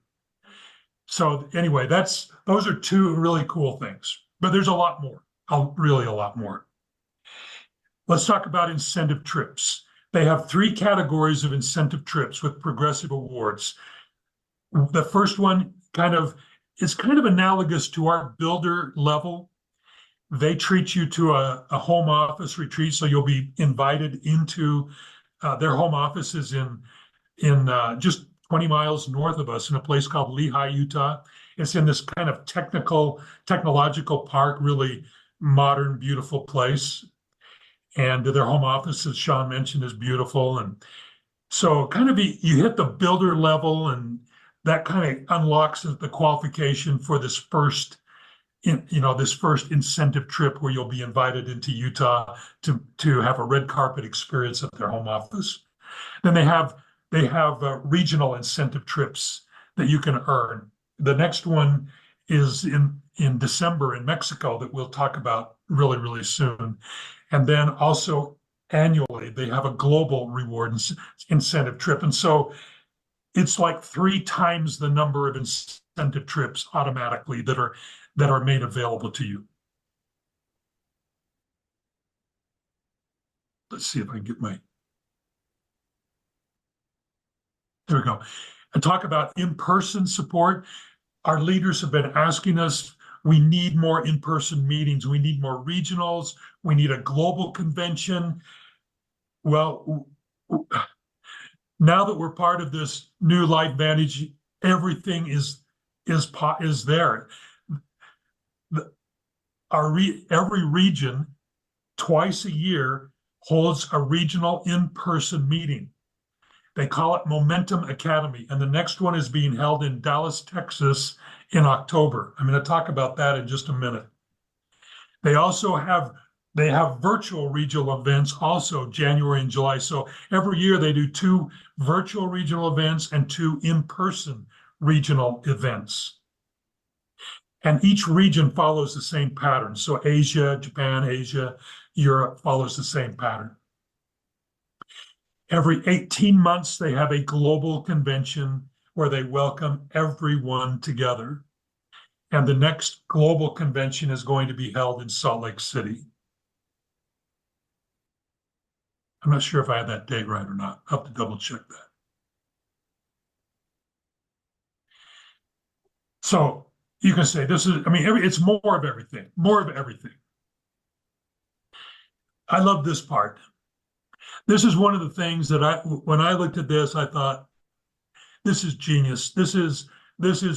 So anyway, those are two really cool things, but there's a lot more, really a lot more. Let's talk about incentive trips. They have 3 categories of incentive trips with progressive awards. The first one is kind of analogous to our builder level. They treat you to a home office retreat, so you'll be invited into their home offices in just 20 miles north of us in a place called Lehi, Utah. It's in this kind of technological park, really modern, beautiful place. And their home office, as Sean mentioned, is beautiful. And so you hit the builder level, and that kind of unlocks the qualification for this first incentive trip where you'll be invited into Utah to have a red carpet experience at their home office. Then they have regional incentive trips that you can earn. The next one is in December in Mexico that we'll talk about really, really soon. And then also annually, they have a global reward incentive trip. And so it's like 3 times the number of incentive trips automatically that are made available to you. Let's see if I can get there we go. And talk about in-person support. Our leaders have been asking us, we need more in-person meetings. We need more regionals. We need a global convention. Well, now that we're part of this new LifeVantage, everything is there. Every region twice a year holds a regional in-person meeting. They call it Momentum Academy, and the next one is being held in Dallas, Texas in October. I'm going to talk about that in just a minute. They have virtual regional events also January and July. So every year they do 2 virtual regional events and 2 in-person regional events. And each region follows the same pattern. So Japan, Asia, Europe follows the same pattern. Every 18 months, they have a global convention where they welcome everyone together. And the next global convention is going to be held in Salt Lake City. I'm not sure if I had that date right or not. I'll have to double check that. So you can say it's more of everything, more of everything. I love this part. This is one of the things that when I looked at this, I thought, this is genius. This is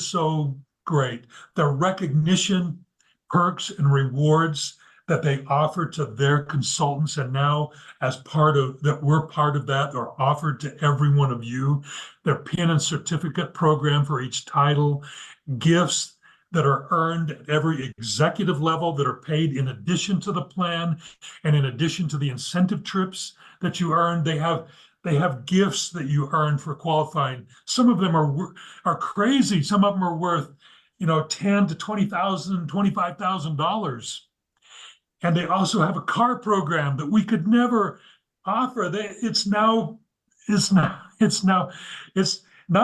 so great. The recognition, perks, and rewards that they offer to their consultants, and now we're part of that, are offered to every one of you. Their pin and certificate program for each title, gifts that are earned at every executive level that are paid in addition to the plan and in addition to the incentive trips that you earn. They have gifts that you earn for qualifying. Some of them are crazy. Some of them are worth, $10,000 to $20,000, $25,000. And they also have a car program that we could never offer. It's not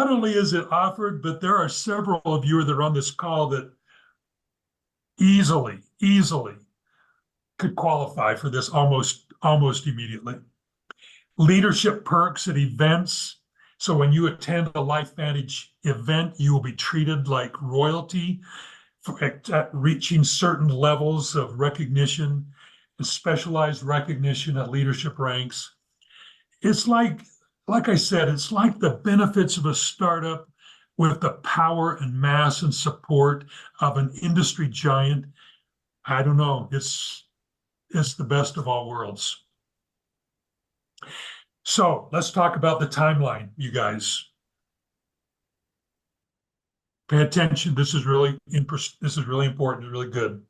only is it offered, but there are several of you that are on this call that easily could qualify for this almost immediately. Leadership perks at events. So when you attend a LifeVantage event, you will be treated like royalty. at reaching certain levels of recognition and specialized recognition at leadership ranks. It's like I said, it's like the benefits of a startup with the power and mass and support of an industry giant. I don't know. It's the best of all worlds. So let's talk about the timeline, you guys. Pay attention. This is really important, really good.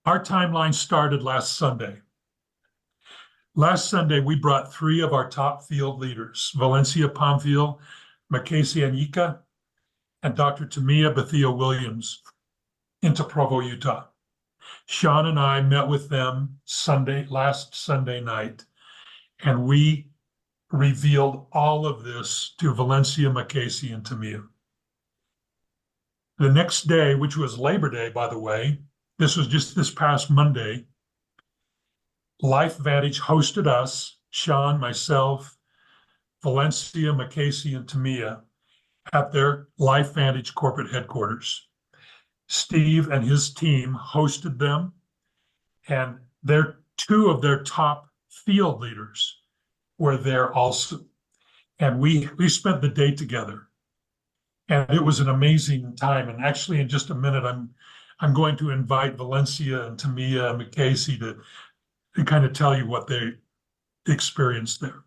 Our timeline started last Sunday. Last Sunday, we brought 3 of our top field leaders, Valencia Pamphil, Mackenzie Anika, and Dr. Tamia Bethia Williams, into Provo, Utah. Sean and I met with them last Sunday night, and we revealed all of this to Valencia, Mackenzie, and Tamia. The next day, which was Labor Day, by the way, this was just this past Monday, LifeVantage hosted us, Sean, myself, Valencia, Mackenzie, and Tamia, at their LifeVantage corporate headquarters. Steve and his team hosted them, and 2 of their top field leaders were there also. And we spent the day together. And it was an amazing time. And actually, in just a minute, I'm going to invite Valencia and Tamia and Mackenzie to kind of tell you what they experienced there.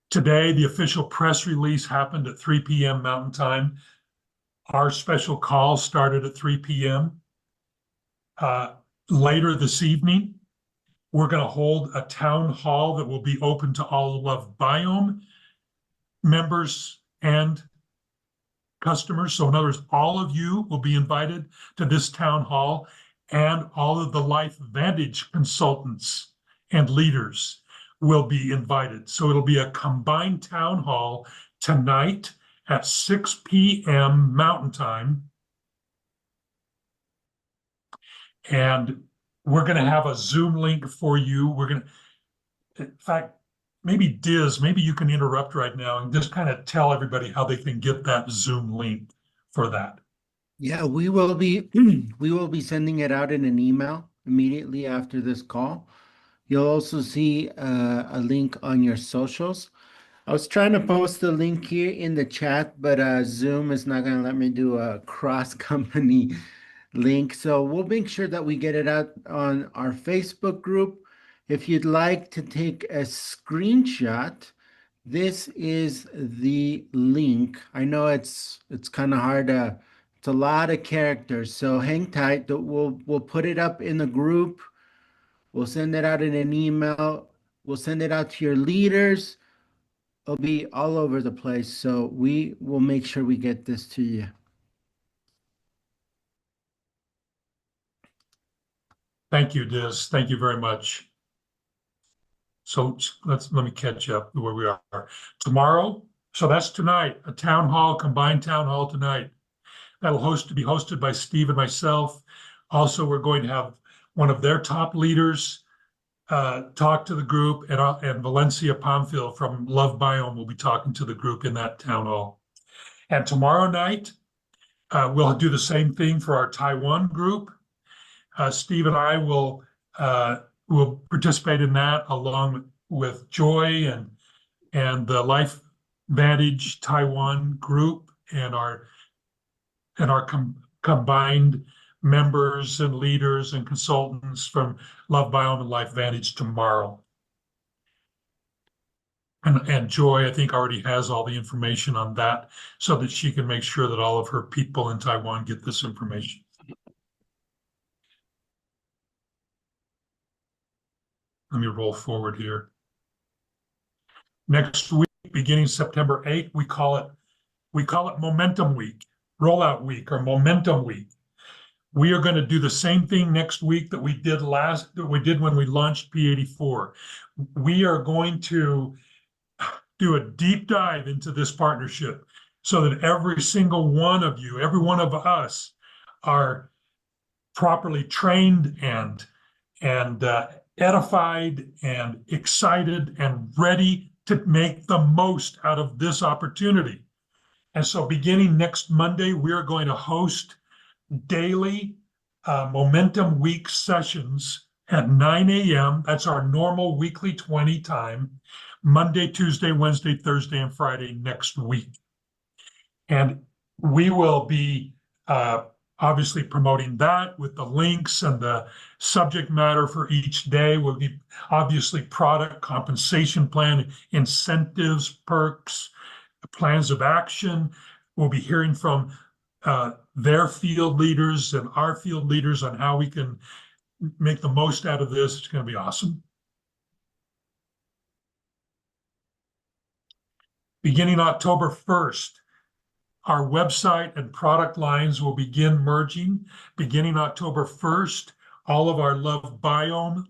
Today, the official press release happened at 3 p.m. Mountain Time. Our special call started at 3 p.m. Later this evening, we're going to hold a town hall that will be open to all of Biome members and customers. So in other words, all of you will be invited to this town hall, and all of the LifeVantage consultants and leaders will be invited. So it'll be a combined town hall tonight at 6 p.m. Mountain Time. And we're going to have a Zoom link for you. In fact, maybe Diz, maybe you can interrupt right now and just kind of tell everybody how they can get that Zoom link for that. Yeah, we will be sending it out in an email immediately after this call. You'll also see a link on your socials. I was trying to post the link here in the chat, but Zoom is not going to let me do a cross-company link. So we'll make sure that we get it out on our Facebook group. If you'd like to take a screenshot, this is the link. I know it's kind of hard to, it's a lot of characters, so hang tight. We'll put it up in the group. We'll send it out in an email. We'll send it out to your leaders. It'll be all over the place. So we will make sure we get this to you. Thank you, Diz. Thank you very much. So let me catch up where we are. Tomorrow, so that's tonight, a town hall, combined town hall tonight. That'll be hosted by Steve and myself. Also, we're going to have one of their top leaders talk to the group, and Valencia Pamphil from Love Biome will be talking to the group in that town hall. And tomorrow night, we'll do the same thing for our Taiwan group. Steve and I will participate in that along with Joy and the LifeVantage Taiwan group and our combined members and leaders and consultants from Love Biome and LifeVantage tomorrow. And Joy, I think, already has all the information on that so that she can make sure that all of her people in Taiwan get this information. Let me roll forward here. Next week, beginning September 8th, we call it Momentum Week, Rollout Week, or Momentum Week. We are going to do the same thing next week that we did when we launched P84. We are going to do a deep dive into this partnership so that every single one of you, every one of us, are properly trained and edified and excited and ready to make the most out of this opportunity. And so beginning next Monday, we are going to host daily Momentum Week sessions at 9 a.m. That's our normal weekly 20 time, Monday, Tuesday, Wednesday, Thursday, and Friday next week. And we will be obviously promoting that with the links and the subject matter for each day. Will be obviously product, compensation plan, incentives, perks, plans of action. We'll be hearing from their field leaders and our field leaders on how we can make the most out of this. It's going to be awesome. Beginning October 1st, our website and product lines will begin merging. Beginning October 1st, all of our Love Biome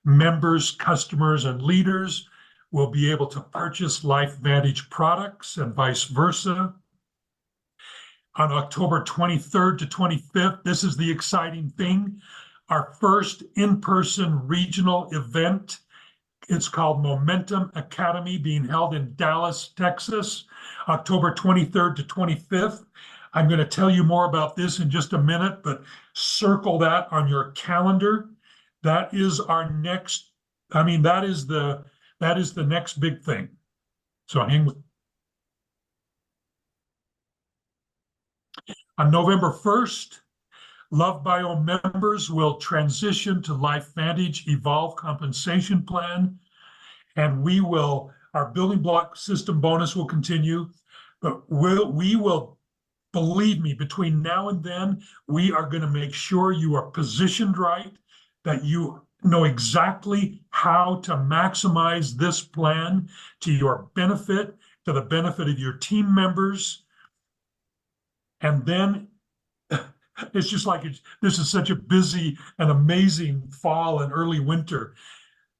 members, customers, and leaders will be able to purchase LifeVantage products and vice versa. On October 23rd to 25th, this is the exciting thing, our first in-person regional event. It's called Momentum Academy, being held in Dallas, Texas, October 23rd to 25th. I'm going to tell you more about this in just a minute, but circle that on your calendar. That is our next, that is the next big thing. So hang with. On November 1st, Love Biome members will transition to LifeVantage Evolve Compensation Plan, and our building block system bonus will continue, but we will, believe me, between now and then, we are going to make sure you are positioned right, that you know exactly how to maximize this plan to your benefit, to the benefit of your team members. And then it's just like this is such a busy and amazing fall and early winter.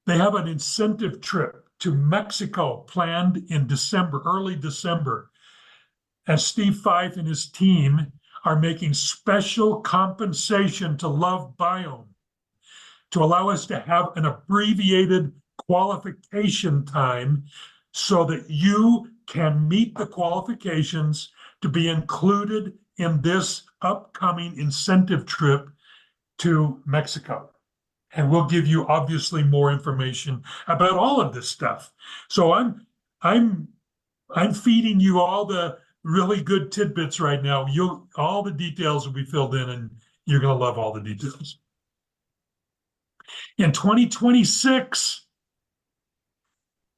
They have an incentive trip to Mexico planned in December, early December. And Steve Fife and his team are making special compensation to Love Biome to allow us to have an abbreviated qualification time so that you can meet the qualifications to be included in this upcoming incentive trip to Mexico. And we'll give you obviously more information about all of this stuff. So I'm feeding you all the really good tidbits right now. All the details will be filled in, and you're going to love all the details. In 2026,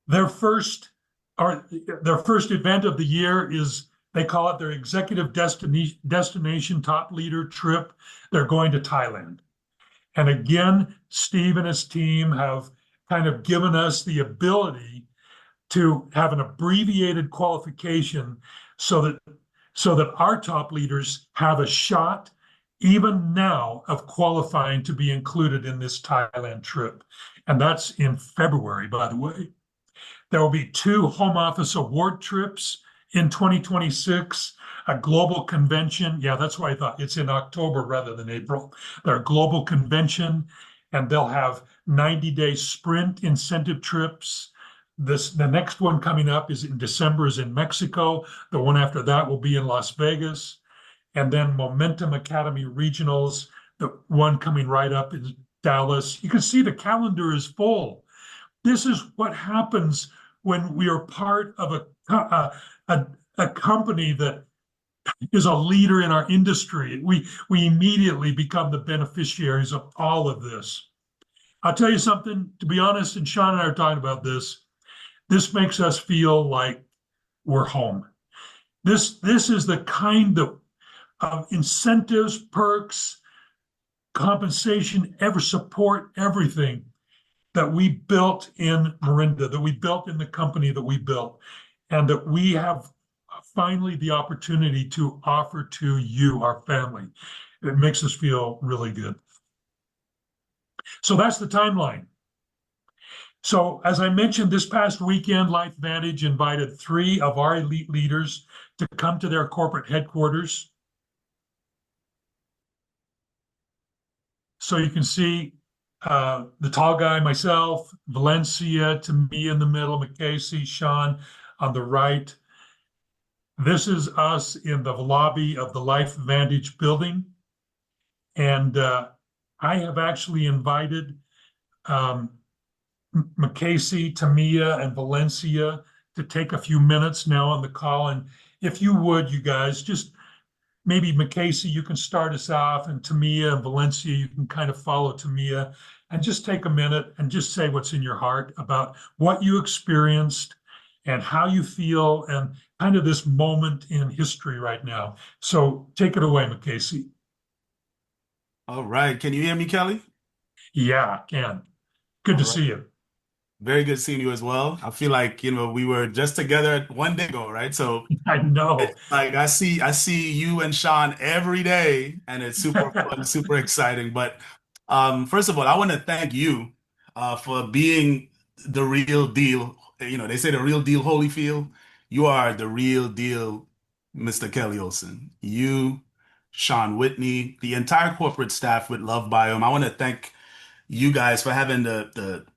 their first event of the year is, they call it their executive destination top leader trip. They're going to Thailand. And again, Steve and his team have kind of given us the ability to have an abbreviated qualification so that our top leaders have a shot, even now, of qualifying to be included in this Thailand trip. And that's in February, by the way. There will be 2 home office award trips in 2026, a global convention. Yeah, that's why I thought it's in October rather than April. Their global convention, and they'll have 90-day sprint incentive trips. The next one coming up is in December, is in Mexico. The one after that will be in Las Vegas. And then Momentum Academy Regionals, the one coming right up in Dallas. You can see the calendar is full. This is what happens when we are part of a company that is a leader in our industry. We immediately become the beneficiaries of all of this. I'll tell you something, to be honest, and Sean and I are talking about this. This makes us feel like we're home. This is the kind of incentives, perks, compensation, support, everything that we built in Marinda, that we built in the company that we built, and that we have finally the opportunity to offer to you, our family. It makes us feel really good. So that's the timeline. So as I mentioned, this past weekend, LifeVantage invited 3 of our elite leaders to come to their corporate headquarters. So you can see the tall guy, myself, Valencia, to me in the middle, McCasey, Sean on the right. This is us in the lobby of the Life Vantage building. And I have actually invited um, McCasey, Tamia, and Valencia to take a few minutes now on the call. And if you would, you guys, just maybe McCasey, you can start us off, and Tamia and Valencia, you can kind of follow Tamia and just take a minute and just say what's in your heart about what you experienced and how you feel and kind of this moment in history right now. So take it away, McCasey. All right. Can you hear me, Kelly? Yeah, can. Good All to right. see you. Very good seeing you as well. I feel like, we were just together 1 day ago, right? So I know. it's like I see you and Sean every day, and it's super fun, super exciting. But first of all, I want to thank you for being the real deal. They say the real deal Holyfield. You are the real deal, Mr. Kelly Olson. You, Sean Whitney, the entire corporate staff with Love Biome. I want to thank you guys for having the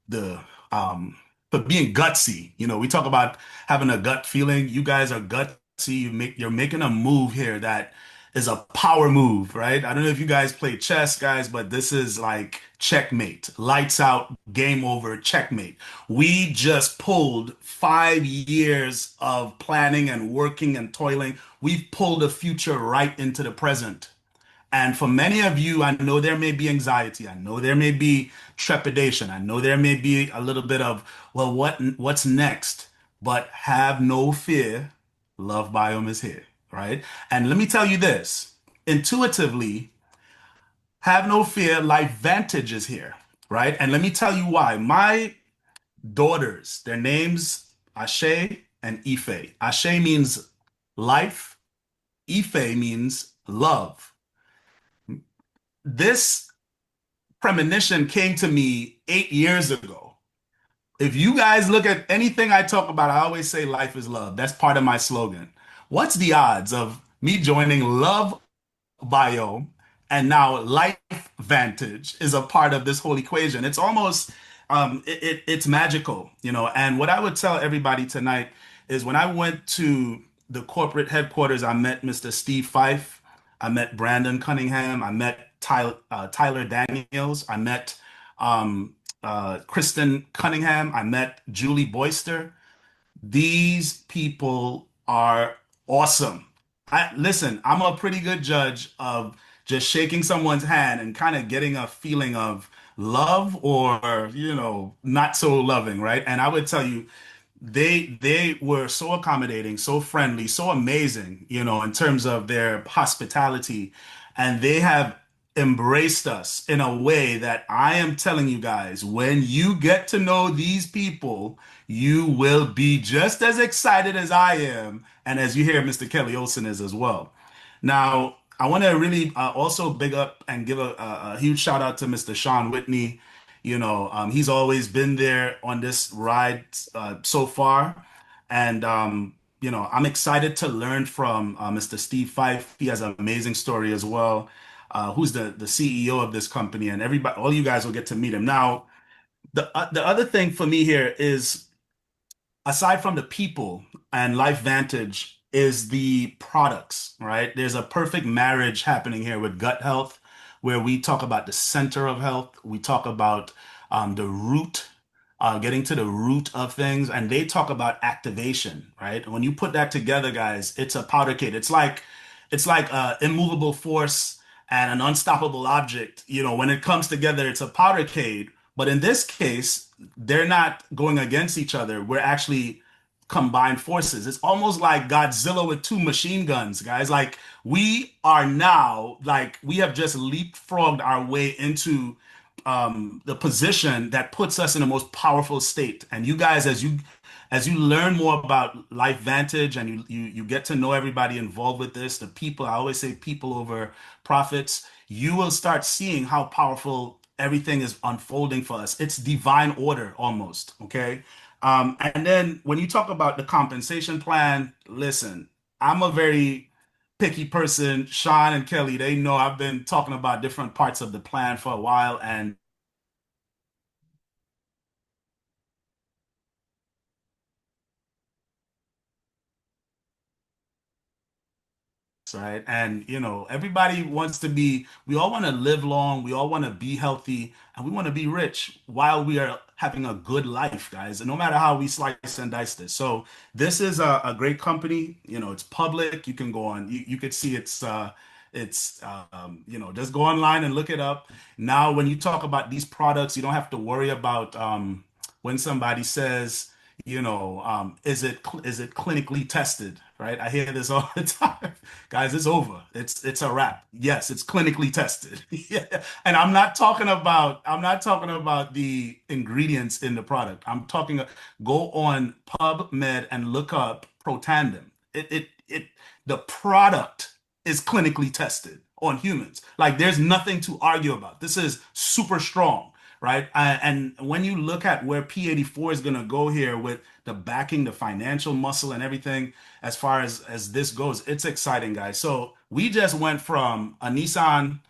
for being gutsy. We talk about having a gut feeling. You guys are gutsy. You're making a move here that is a power move, right? I don't know if you guys play chess, guys, but this is like checkmate. Lights out, game over, checkmate. We just pulled 5 years of planning and working and toiling. We've pulled the future right into the present. And for many of you, I know there may be anxiety. I know there may be trepidation. I know there may be a little bit of, well, what's next? But have no fear. Love Biome is here, right? And let me tell you this, intuitively, have no fear. Life Vantage is here, right? And let me tell you why. My daughters, their names Ashe and Ife. Ashe means life. Ife means love. This premonition came to me 8 years ago. If you guys look at anything I talk about, I always say life is love. That's part of my slogan. What's the odds of me joining Love Biome and now Life Vantage is a part of this whole equation? It's almost it's magical, And what I would tell everybody tonight is when I went to the corporate headquarters, I met Mr. Steve Fife, I met Brandon Cunningham, I met Tyler Daniels, I met Kristen Cunningham, I met Julie Boyster. These people are awesome. Listen, I'm a pretty good judge of just shaking someone's hand and kind of getting a feeling of love or, not so loving, right? And I would tell you, they were so accommodating, so friendly, so amazing, in terms of their hospitality. And they have embraced us in a way that I am telling you guys, when you get to know these people, you will be just as excited as I am, and as you hear Mr. Kelly Olson is as well. Now, I want to really also big up and give a huge shout out to Mr. Sean Whitney. He's always been there on this ride so far. And, I'm excited to learn from Mr. Steve Fife. He has an amazing story as well, who's the CEO of this company. And everybody, all you guys will get to meet him. Now, the other thing for me here is, aside from the people and Life Vantage, is the products, right? There's a perfect marriage happening here with gut health, where we talk about the center of health. We talk about the root, getting to the root of things, and they talk about activation, right? When you put that together, guys, it's a powder keg. It's like a immovable force and an unstoppable object. When it comes together, it's a powder keg. But in this case, they're not going against each other. We're actually combined forces. It's almost like Godzilla with two machine guns, guys. Like we are now, like we have just leapfrogged our way into the position that puts us in the most powerful state. And you guys, as you learn more about Life Vantage and you get to know everybody involved with this, the people, I always say people over profits, you will start seeing how powerful everything is unfolding for us. It's divine order almost, okay? And then when you talk about the compensation plan, listen, I'm a very picky person. Sean and Kelly, they know I've been talking about different parts of the plan for a while, and products, right? And everybody wants to be, we all want to live long, we all want to be healthy, and we want to be rich while we are having a good life, guys. And no matter how we slice and dice this. So this is a great company. It's public. You can go on, you could see just go online and look it up. Now, when you talk about these products, you don't have to worry about when somebody says, is it clinically tested, right? I hear this all the time. Guys, it's over. It's a wrap. Yes, it's clinically tested. Yeah. And I'm not talking about the ingredients in the product. Go on PubMed and look up Protandem. The product is clinically tested on humans. Like, there's nothing to argue about. This is super strong, right? And when you look at where P84 is going to go here with the backing, the financial muscle and everything, as far as this goes, it's exciting, guys. So we just went from a Nissan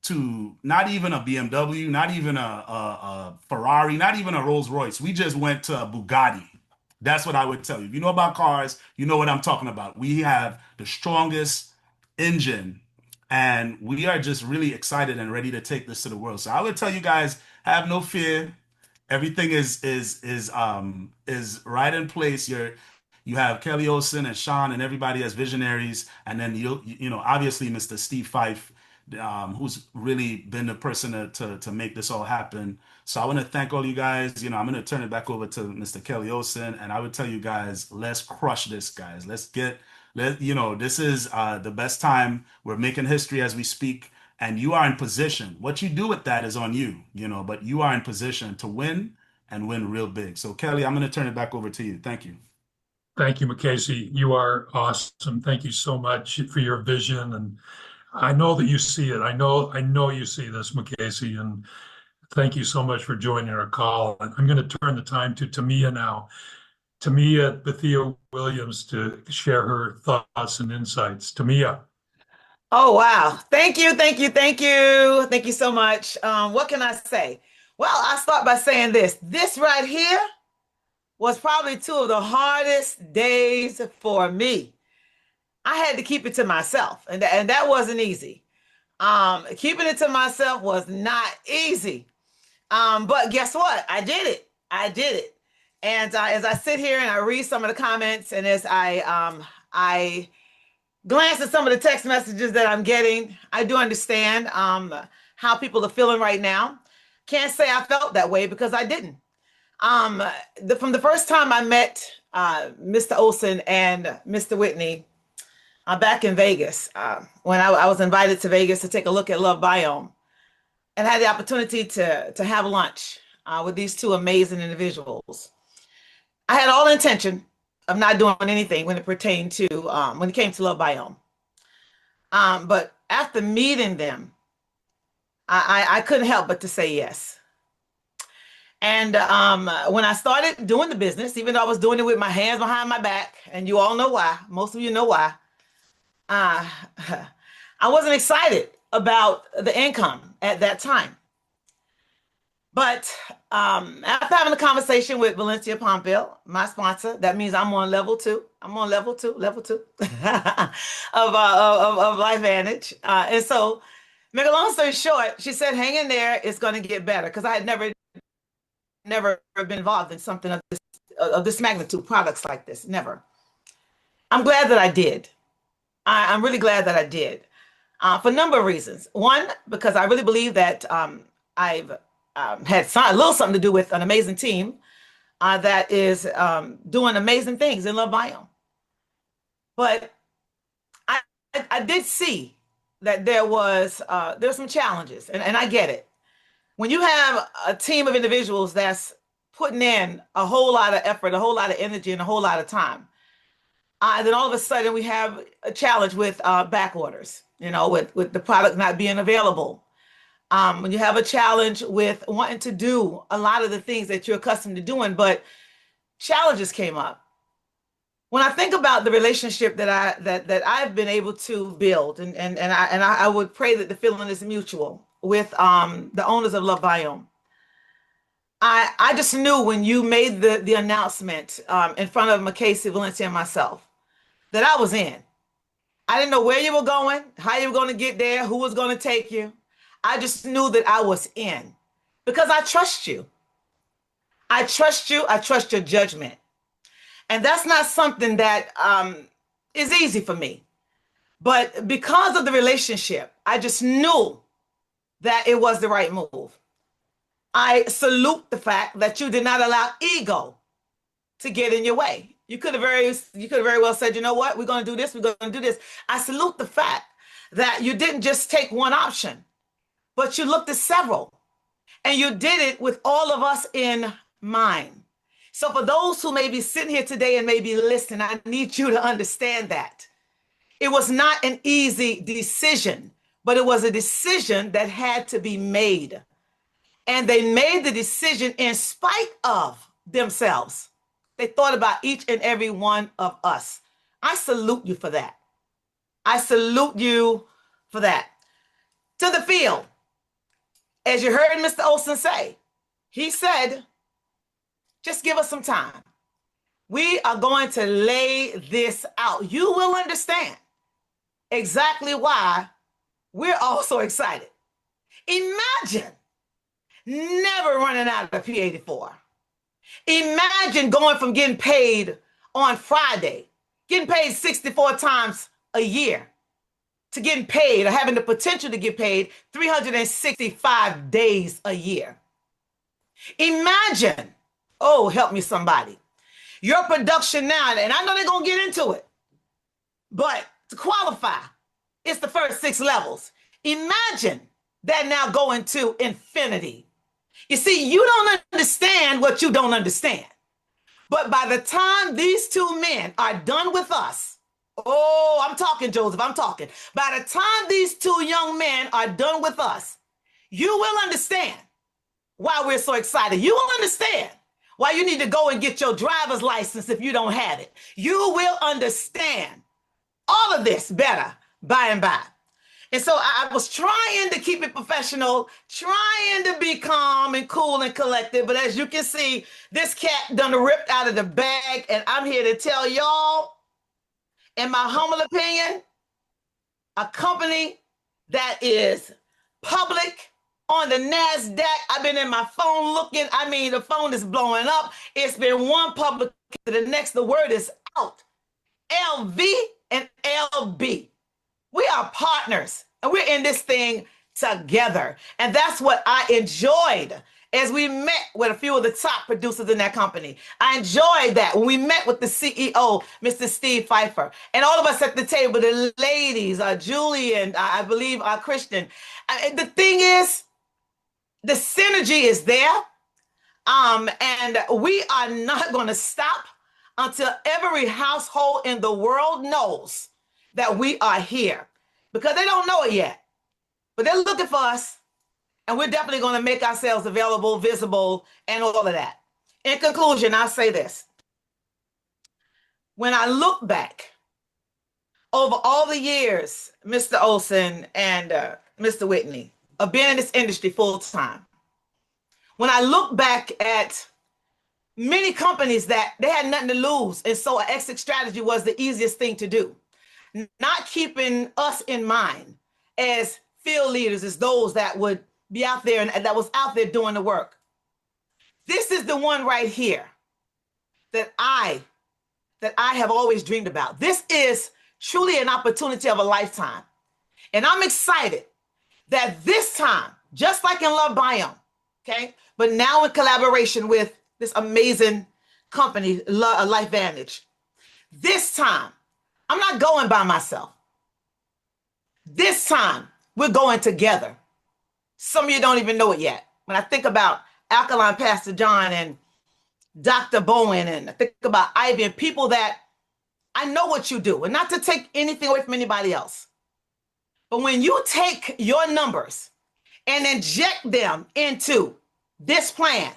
to not even a BMW, not even a Ferrari, not even a Rolls Royce. We just went to a Bugatti. That's what I would tell you. If you know about cars, you know what I'm talking about. We have the strongest engine, and we are just really excited and ready to take this to the world. So I would tell you guys, have no fear. Everything is right in place. You have Kelly Olson and Sean and everybody as visionaries, and then obviously Mr. Steve Fife, who's really been the person to make this all happen. So I want to thank all you guys. I'm going to turn it back over to Mr. Kelly Olson, and I would tell you guys, let's crush this, guys. This is the best time. We're making history as we speak, and you are in position. What you do with that is on you, but you are in position to win and win real big. So Kelly, I'm going to turn it back over to you. Thank you. Thank you, Macasey. You are awesome. Thank you so much for your vision, and I know that you see it. I know you see this, Macasey, and thank you so much for joining our call. I'm going to turn the time to Tamia now. Tamia Bethia Williams to share her thoughts and insights. Tamia. Oh, wow. Thank you. Thank you. Thank you. Thank you so much. What can I say? Well, I'll start by saying this. This right here was probably two of the hardest days for me. I had to keep it to myself, and that wasn't easy. Keeping it to myself was not easy. But guess what? I did it. I did it. And as I sit here and I read some of the comments, and as I glance at some of the text messages that I'm getting, I do understand how people are feeling right now. Can't say I felt that way because I didn't. From the first time I met Mr. Olson and Mr. Whitney back in Vegas, when I was invited to Vegas to take a look at Love Biome, and had the opportunity to have lunch with these two amazing individuals. I had all intention of not doing anything when it pertained to when it came to Love Biome. But after meeting them, I couldn't help but to say yes. And when I started doing the business, even though I was doing it with my hands behind my back, and you all know why, most of you know why, I wasn't excited about the income at that time. But after having a conversation with Valencia Pompeo, my sponsor, that means I'm on level two. I'm on level two of LifeVantage. And so, make a long story short, she said, hang in there, it's going to get better. Because I had never been involved in something of this magnitude, products like this, never. I'm glad that I did. I'm really glad that I did for a number of reasons. One, because I really believe that I've had a little something to do with an amazing team that is doing amazing things in Love Biome. But I did see that there's some challenges, and I get it. When you have a team of individuals that's putting in a whole lot of effort, a whole lot of energy, and a whole lot of time, then all of a sudden we have a challenge with back orders, with the product not being available. When you have a challenge with wanting to do a lot of the things that you're accustomed to doing, but challenges came up. When I think about the relationship that I've been able to build, and I would pray that the feeling is mutual with the owners of Love Biome. I just knew when you made the announcement in front of Macasey, Valencia, and myself that I was in. I didn't know where you were going, how you were going to get there, who was going to take you. I just knew that I was in because I trust you. I trust you. I trust your judgment. And that's not something that is easy for me. But because of the relationship, I just knew that it was the right move. I salute the fact that you did not allow ego to get in your way. You could have very well said, you know what, we're going to do this, we're going to do this. I salute the fact that you didn't just take one option, but you looked at several, and you did it with all of us in mind. So for those who may be sitting here today and may be listening, I need you to understand that it was not an easy decision, but it was a decision that had to be made. And they made the decision in spite of themselves. They thought about each and every one of us. I salute you for that. I salute you for that. To the field. As you heard Mr. Olson say, he said, just give us some time. We are going to lay this out. You will understand exactly why we're all so excited. Imagine never running out of P84. Imagine going from getting paid on Friday, getting paid 64 times a year, to getting paid or having the potential to get paid 365 days a year. Imagine, oh, help me somebody, your production now, and I know they're going to get into it, but to qualify, it's the first 6 levels. Imagine that now going to infinity. You see, you don't understand what you don't understand. But by the time these 2 men are done with us, oh, I'm talking, Joseph, I'm talking. By the time these 2 young men are done with us, you will understand why we're so excited. You will understand why you need to go and get your driver's license if you don't have it. You will understand all of this better by and by. And so I was trying to keep it professional, trying to be calm and cool and collected. But as you can see, this cat done ripped out of the bag. And I'm here to tell y'all, in my humble opinion, a company that is public on the NASDAQ. I've been in my phone looking. I mean, the phone is blowing up. It's been one public to the next. The word is out. LV and LB. We are partners, and we're in this thing together. And that's what I enjoyed as we met with a few of the top producers in that company. I enjoyed that when we met with the CEO, Mr. Steve Pfeiffer, and all of us at the table, the ladies, Julie and I believe Christian. The thing is, the synergy is there, and we are not going to stop until every household in the world knows that we are here, because they don't know it yet, but they're looking for us, and we're definitely going to make ourselves available, visible, and all of that. In conclusion, I'll say this. When I look back over all the years, Mr. Olson and Mr. Whitney, of being in this industry full time, when I look back at many companies that they had nothing to lose, and so an exit strategy was the easiest thing to do. Not keeping us in mind as field leaders, as those that would be out there and that was out there doing the work. This is the one right here that I have always dreamed about. This is truly an opportunity of a lifetime. And I'm excited that this time, just like in Love Biome, okay, but now in collaboration with this amazing company, LifeVantage, this time, I'm not going by myself. This time, we're going together. Some of you don't even know it yet. When I think about Alkaline Pastor John and Dr. Bowen, and I think about Ivy and people that I know what you do, and not to take anything away from anybody else. But when you take your numbers and inject them into this plan,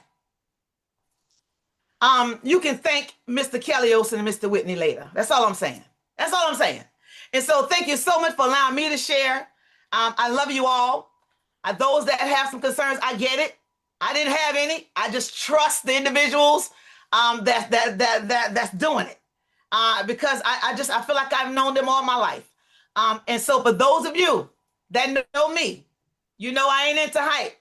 you can thank Mr. Kelly Olson and Mr. Whitney later. That's all I'm saying. That's all I'm saying. And so thank you so much for allowing me to share. I love you all. Those that have some concerns, I get it. I didn't have any. I just trust the individuals that's doing it. Because I feel like I've known them all my life. And so for those of you that know me, you know I ain't into hype.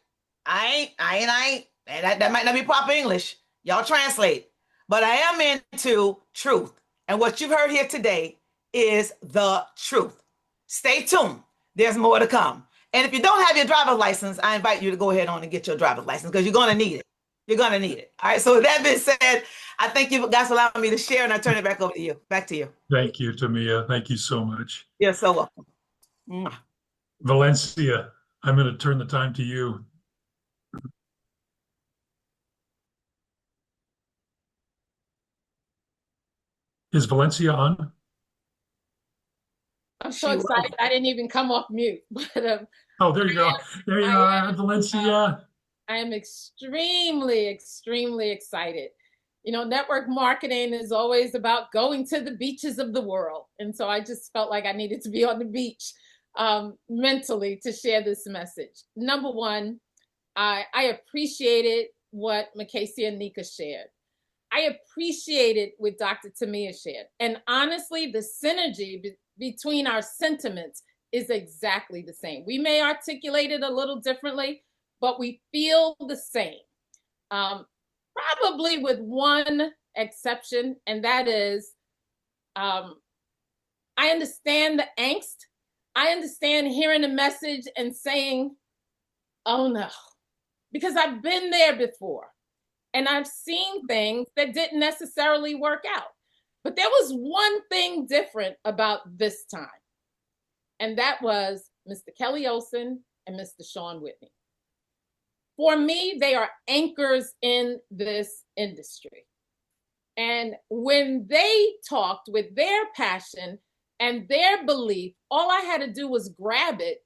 I ain't. And that might not be proper English. Y'all translate. But I am into truth. And what you've heard here today is the truth. Stay tuned. There's more to come. And if you don't have your driver's license, I invite you to go ahead on and get your driver's license because you're going to need it. You're going to need it. All right. So with that being said, I thank you guys for allowing me to share, and I turn it back over to you. Back to you. Thank you, Tamia. Thank you so much. You're so welcome. Mwah. Valencia, I'm going to turn the time to you. Is Valencia on? I'm so excited. I didn't even come off mute. But Oh, there you go. There you are, Valencia. I am extremely, extremely excited. You know, network marketing is always about going to the beaches of the world. And so I just felt like I needed to be on the beach mentally to share this message. Number one, I appreciated what Makasi and Nika shared. I appreciated what Dr. Tamia shared. And honestly, the synergy between our sentiments is exactly the same. We may articulate it a little differently, but we feel the same. Probably with one exception, and that is I understand the angst. I understand hearing a message and saying, oh no, because I've been there before and I've seen things that didn't necessarily work out. But there was one thing different about this time, and that was Mr. Kelly Olson and Mr. Sean Whitney. For me, they are anchors in this industry. And when they talked with their passion and their belief, all I had to do was grab it.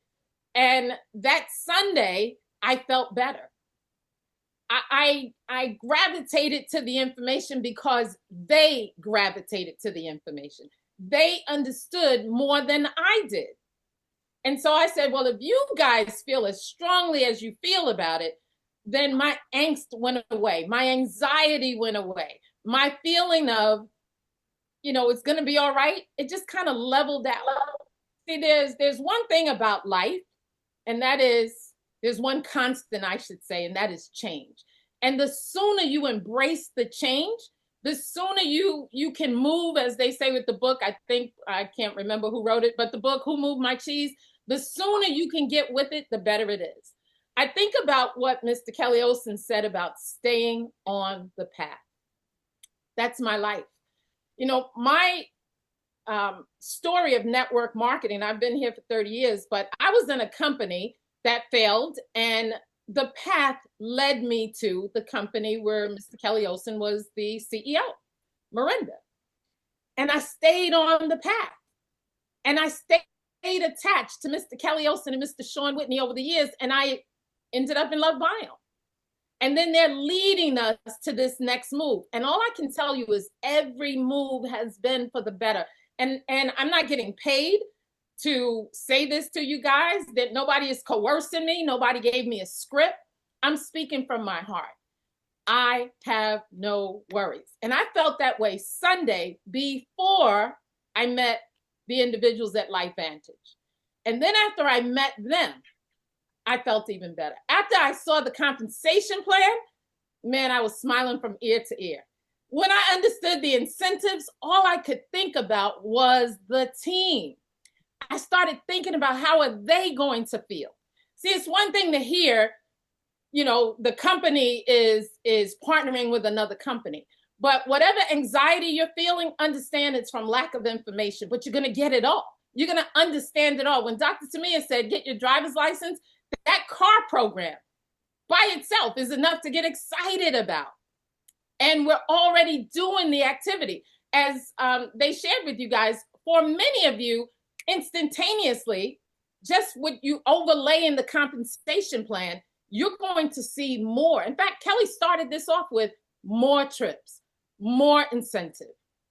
And that Sunday, I felt better. I gravitated to the information because they gravitated to the information. They understood more than I did. And so I said, well, if you guys feel as strongly as you feel about it, then my angst went away. My anxiety went away. My feeling of, you know, it's going to be all right, it just kind of leveled out. See, there's one thing about life, and that is, there's one constant, I should say, and that is change. And the sooner you embrace the change, the sooner you can move, as they say with the book, I can't remember who wrote it, but the book, Who Moved My Cheese? The sooner you can get with it, the better it is. I think about what Mr. Kelly Olson said about staying on the path. That's my life. You know, my story of network marketing, I've been here for 30 years, but I was in a company that failed, and the path led me to the company where Mr. Kelly Olson was the CEO, Miranda. And I stayed on the path, and I stayed attached to Mr. Kelly Olson and Mr. Sean Whitney over the years, and I ended up in Love Biome. And then they're leading us to this next move. And all I can tell you is every move has been for the better. And I'm not getting paid to say this to you guys, that nobody is coercing me. Nobody gave me a script. I'm speaking from my heart. I have no worries. And I felt that way Sunday before I met the individuals at LifeVantage. And then after I met them, I felt even better. After I saw the compensation plan, man, I was smiling from ear to ear. When I understood the incentives, all I could think about was the team. I started thinking about how are they going to feel. See, it's one thing to hear, you know, the company is partnering with another company. But whatever anxiety you're feeling, understand it's from lack of information, but you're going to get it all. You're going to understand it all. When Dr. Tamia said, get your driver's license, that car program by itself is enough to get excited about. And we're already doing the activity. As they shared with you guys, for many of you, instantaneously, just what you overlay in the compensation plan, you're going to see more. In fact, Kelly started this off with more trips, more incentive.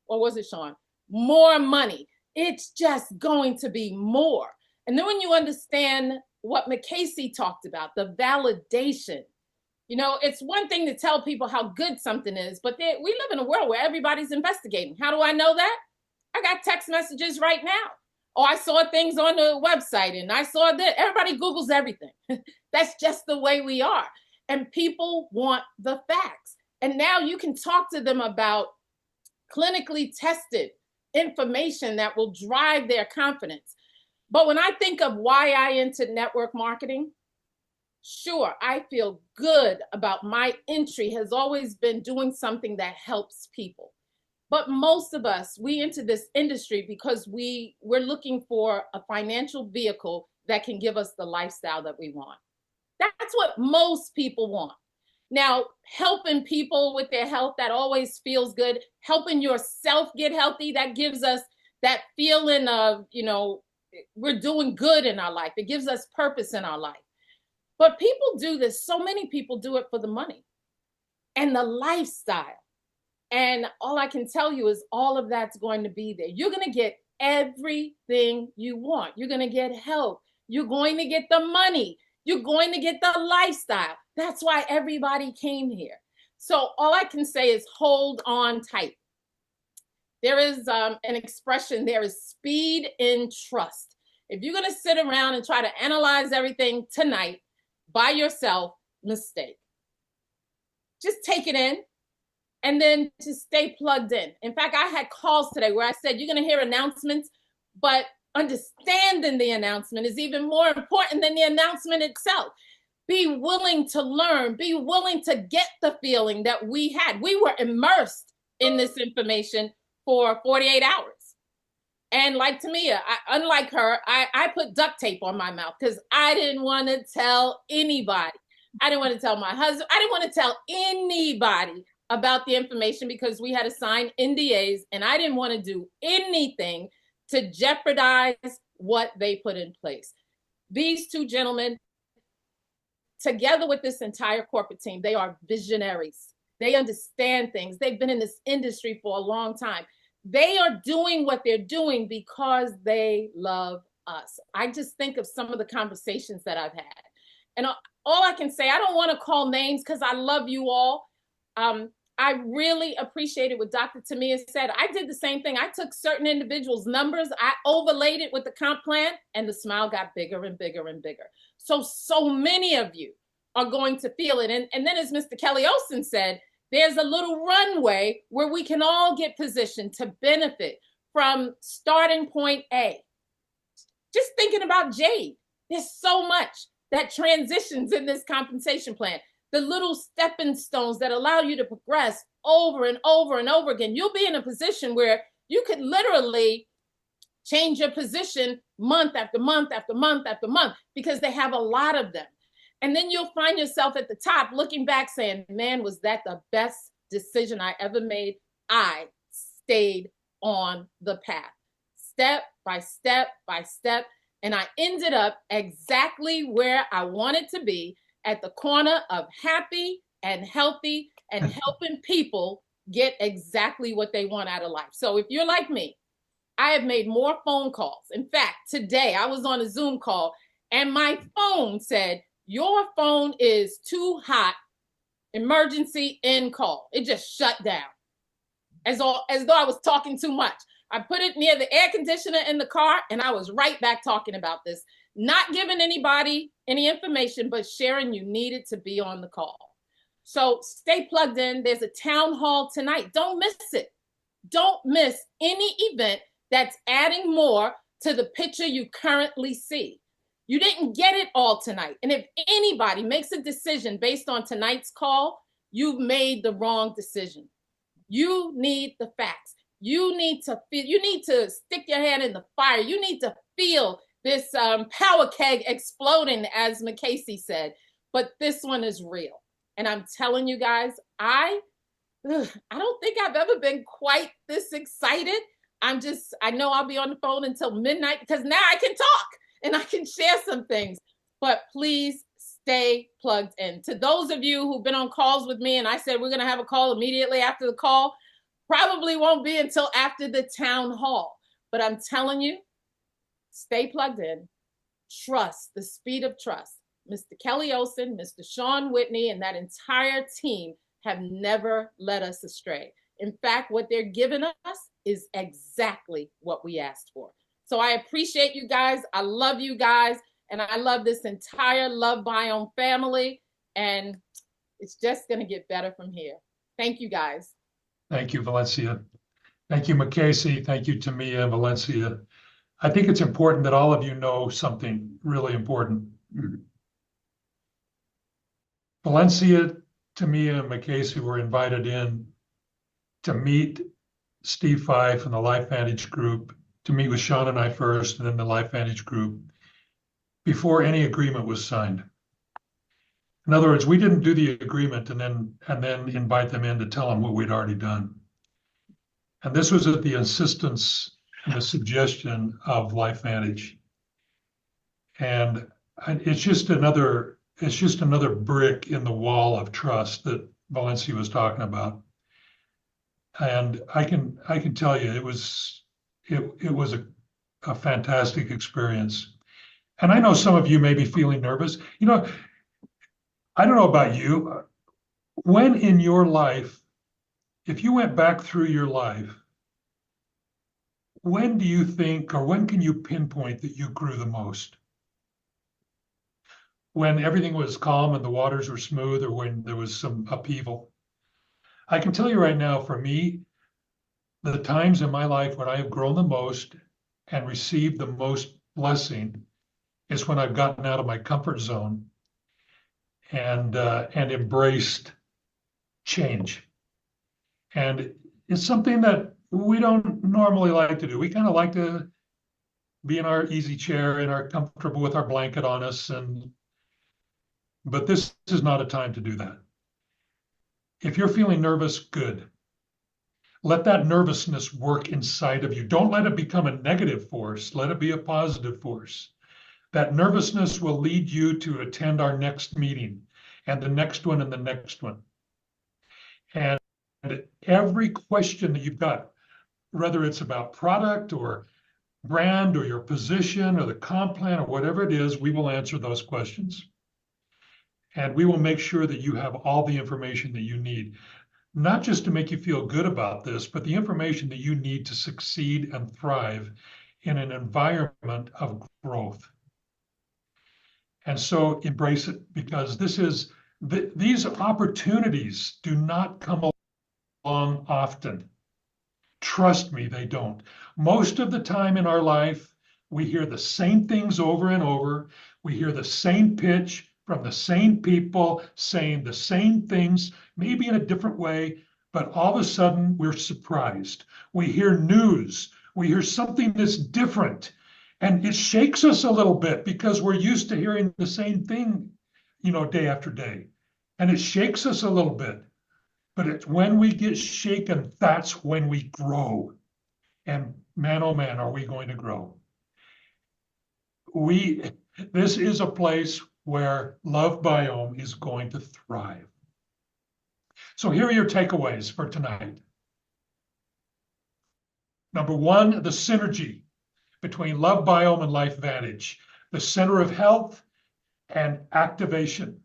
Or was it Sean? More money. It's just going to be more. And then when you understand what Makasi talked about, the validation, you know, it's one thing to tell people how good something is, but we live in a world where everybody's investigating. How do I know that? I got text messages right now. Oh, I saw things on the website and I saw that. Everybody Googles everything. That's just the way we are. And people want the facts. And now you can talk to them about clinically tested information that will drive their confidence. But when I think of why I entered network marketing, sure, I feel good about my entry has always been doing something that helps people. But most of us, we enter this industry because we're looking for a financial vehicle that can give us the lifestyle that we want. That's what most people want. Now, helping people with their health, that always feels good. Helping yourself get healthy, that gives us that feeling of, we're doing good in our life. It gives us purpose in our life. But people do this. So many people do it for the money and the lifestyle. And all I can tell you is all of that's going to be there. You're going to get everything you want. You're going to get help. You're going to get the money. You're going to get the lifestyle. That's why everybody came here. So all I can say is hold on tight. There is an expression, there is speed in trust. If you're going to sit around and try to analyze everything tonight by yourself, mistake. Just take it in. And then to stay plugged in. In fact, I had calls today where I said, you're going to hear announcements, but understanding the announcement is even more important than the announcement itself. Be willing to learn. Be willing to get the feeling that we had. We were immersed in this information for 48 hours. And like Tamia, unlike her, I put duct tape on my mouth because I didn't want to tell anybody. I didn't want to tell my husband. I didn't want to tell anybody about the information because we had to sign NDAs and I didn't want to do anything to jeopardize what they put in place. These two gentlemen, together with this entire corporate team, they are visionaries. They understand things. They've been in this industry for a long time. They are doing what they're doing because they love us. I just think of some of the conversations that I've had. And all I can say, I don't want to call names because I love you all. I really appreciated what Dr. Tamia said. I did the same thing. I took certain individuals' numbers, I overlaid it with the comp plan, and the smile got bigger and bigger and bigger. So many of you are going to feel it. And then as Mr. Kelly Olsen said, there's a little runway where we can all get positioned to benefit from starting point A. Just thinking about Jade, there's so much that transitions in this compensation plan. The little stepping stones that allow you to progress over and over and over again. You'll be in a position where you could literally change your position month after month after month after month because they have a lot of them. And then you'll find yourself at the top looking back saying, man, was that the best decision I ever made? I stayed on the path, step by step by step. And I ended up exactly where I wanted to be, at the corner of happy and healthy and helping people get exactly what they want out of life. So if you're like me, I have made more phone calls. In fact, today I was on a Zoom call and my phone said, your phone is too hot, emergency end call. It just shut down as though I was talking too much. I put it near the air conditioner in the car and I was right back talking about this. Not giving anybody any information, but sharing you needed to be on the call. So stay plugged in. There's a town hall tonight. Don't miss it. Don't miss any event that's adding more to the picture you currently see. You didn't get it all tonight. And if anybody makes a decision based on tonight's call, you've made the wrong decision. You need the facts. You need to feel, you need to stick your hand in the fire. You need to feel this power keg exploding, as McCasey said, but this one is real. And I'm telling you guys, I don't think I've ever been quite this excited. I know I'll be on the phone until midnight because now I can talk and I can share some things, but please stay plugged in. To those of you who've been on calls with me and I said, we're going to have a call immediately after the call, probably won't be until after the town hall, but I'm telling you, stay plugged in, trust, the speed of trust. Mr. Kelly Olsen, Mr. Sean Whitney, and that entire team have never led us astray. In fact, what they're giving us is exactly what we asked for. So I appreciate you guys. I love you guys. And I love this entire Love Biome family. And it's just going to get better from here. Thank you, guys. Thank you, Valencia. Thank you, Macasey. Thank you, Tamia and Valencia. I think it's important that all of you know something really important. Valencia, Tamia, and Macasey were invited in to meet Steve Fife and the Life Vantage group, to meet with Sean and I first, and then the Life Vantage group, before any agreement was signed. In other words, we didn't do the agreement and then invite them in to tell them what we'd already done. And this was at the insistence and the suggestion of Life Vantage. And it's just another brick in the wall of trust that Valencia was talking about. And I can tell you, it was a fantastic experience. And I know some of you may be feeling nervous. You know, I don't know about you. When in your life, if you went back through your life, when do you think, or when can you pinpoint that you grew the most? When everything was calm and the waters were smooth, or when there was some upheaval? I can tell you right now, for me, the times in my life when I have grown the most and received the most blessing is when I've gotten out of my comfort zone and embraced change. And it's something that we don't normally like to do. We kind of like to be in our easy chair and are comfortable with our blanket on us, but this is not a time to do that. If you're feeling nervous, good. Let that nervousness work inside of you. Don't let it become a negative force. Let it be a positive force. That nervousness will lead you to attend our next meeting and the next one and the next one. And every question that you've got, whether it's about product or brand or your position or the comp plan or whatever it is, we will answer those questions. And we will make sure that you have all the information that you need, not just to make you feel good about this, but the information that you need to succeed and thrive in an environment of growth. And so embrace it, because these opportunities do not come along often. Trust me, they don't. Most of the time in our life, we hear the same things over and over. We hear the same pitch from the same people saying the same things, maybe in a different way, but all of a sudden we're surprised. We hear news. We hear something that's different, and it shakes us a little bit because we're used to hearing the same thing, day after day. And it shakes us a little bit. But it's when we get shaken, that's when we grow. And man, oh man, are we going to grow. This is a place where Love Biome is going to thrive. So here are your takeaways for tonight. Number one, the synergy between Love Biome and Life Vantage, the center of health and activation.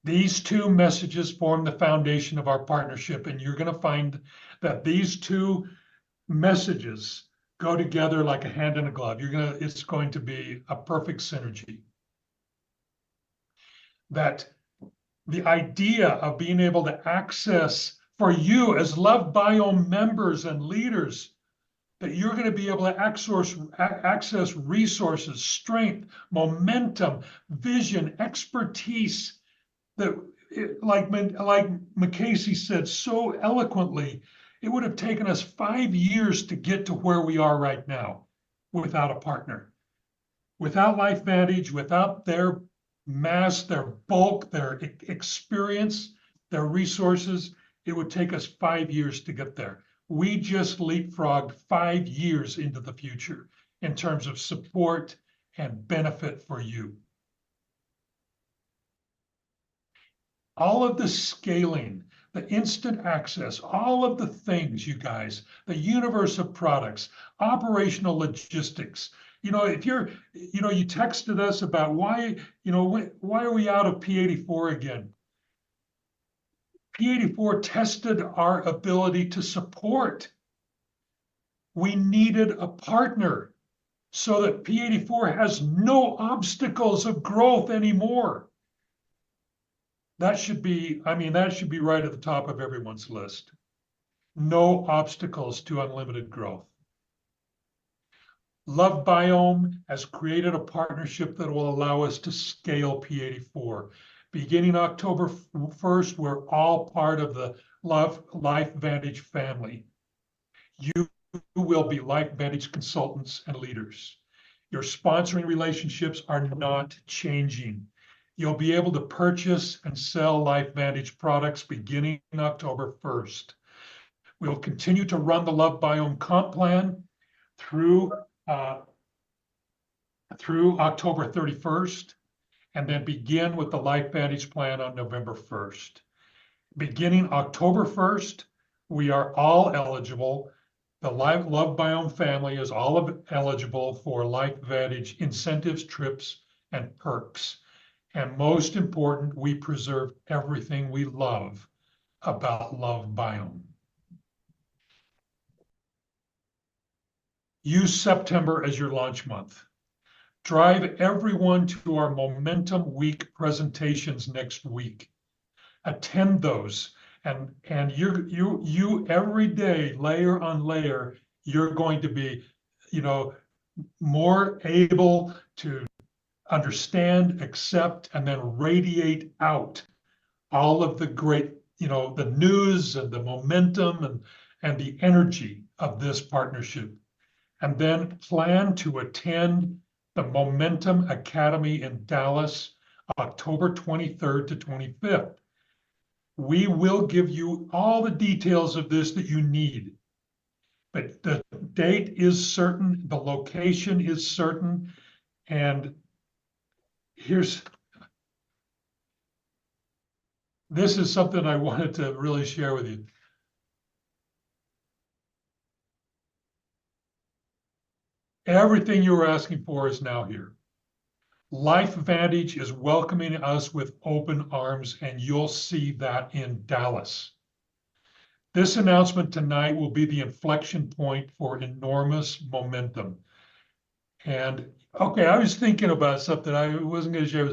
These two messages form the foundation of our partnership, and you're going to find that these two messages go together like a hand in a glove. It's going to be a perfect synergy. That the idea of being able to access, for you as Love Biome members and leaders, that you're going to be able to access resources, strength, momentum, vision, expertise, that, like Macasey said so eloquently, it would have taken us 5 years to get to where we are right now without a partner. Without Life Vantage, without their mass, their bulk, their experience, their resources, it would take us 5 years to get there. We just leapfrogged 5 years into the future in terms of support and benefit for you. All of the scaling, the instant access, all of the things, you guys, the universe of products, operational logistics. If you texted us about why are we out of P84 again? P84 tested our ability to support. We needed a partner. so that P84 has no obstacles of growth anymore. That should be, that should be right at the top of everyone's list. No obstacles to unlimited growth. Love Biome has created a partnership that will allow us to scale P84. Beginning October 1st, we're all part of the Love Life Vantage family. You will be Life Vantage consultants and leaders. Your sponsoring relationships are not changing. You'll be able to purchase and sell Life Vantage products beginning October 1st. We'll continue to run the Love Biome comp plan through October 31st, and then begin with the Life Vantage plan on November 1st. Beginning October 1st, we are all eligible. The Love Biome family is all eligible for Life Vantage incentives, trips, and perks. And most important, we preserve everything we love about Love Biome. Use September as your launch month. Drive everyone to our Momentum Week presentations next week. Attend those, and you every day, layer on layer, you're going to be, more able to understand, accept, and then radiate out all of the great, the news and the momentum and the energy of this partnership. And then plan to attend the Momentum Academy in Dallas, October 23rd to 25th. We will give you all the details of this that you need. But the date is certain, the location is certain, and this is something I wanted to really share with you. Everything you were asking for is now here. Life Vantage is welcoming us with open arms, and you'll see that in Dallas. This announcement tonight will be the inflection point for enormous momentum. And okay, I was thinking about something I wasn't going to share.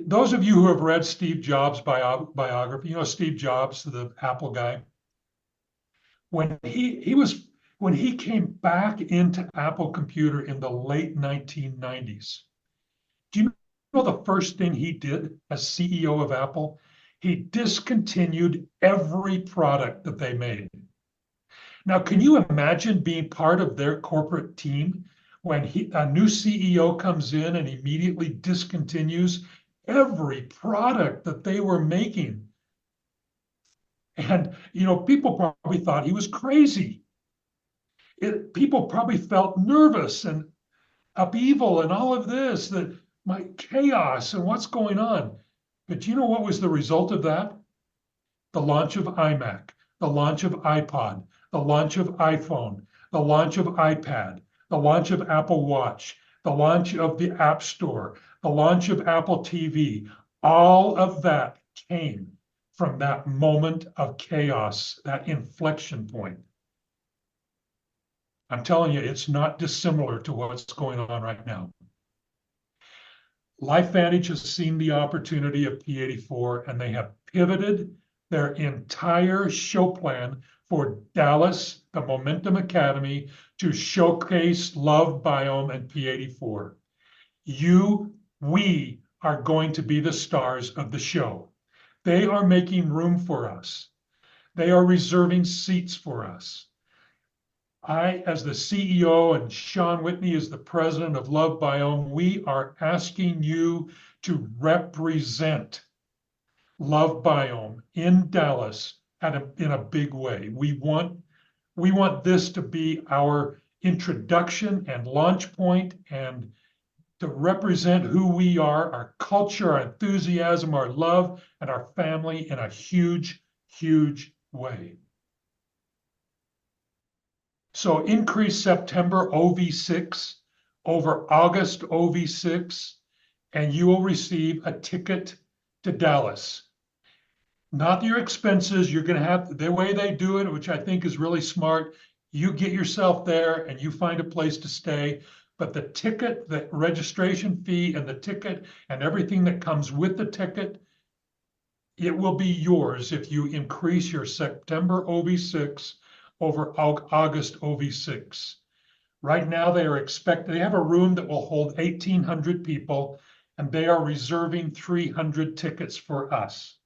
Those of you who have read Steve Jobs' biography, Steve Jobs, the Apple guy, when he came back into Apple Computer in the late 1990s, do you know the first thing he did as CEO of Apple? He discontinued every product that they made. Now, can you imagine being part of their corporate team when a new CEO comes in and immediately discontinues every product that they were making? And, people probably thought he was crazy. People probably felt nervous and upheaval and all of this, that my chaos and what's going on. But you know what was the result of that? The launch of iMac, the launch of iPod, the launch of iPhone, the launch of iPad, the launch of Apple Watch, the launch of the App Store, the launch of Apple TV. All of that came from that moment of chaos, that inflection point. I'm telling you, it's not dissimilar to what's going on right now. Life Vantage has seen the opportunity of P84, and they have pivoted their entire show plan for Dallas, the Momentum Academy, to showcase Love Biome and P84. We are going to be the stars of the show. They are making room for us. They are reserving seats for us. I, as the CEO, and Sean Whitney as the president of Love Biome, we are asking you to represent Love Biome in Dallas in a big way. We want this to be our introduction and launch point, and to represent who we are, our culture, our enthusiasm, our love, and our family in a huge, huge way. So increase September OV6 over August OV6, and you will receive a ticket to Dallas. Not your expenses. You're going to have the way they do it, which I think is really smart. You get yourself there and you find a place to stay. But the ticket, the registration fee and the ticket and everything that comes with the ticket, it will be yours if you increase your September OV6 over August OV6. Right now, they have a room that will hold 1,800 people, and they are reserving 300 tickets for us.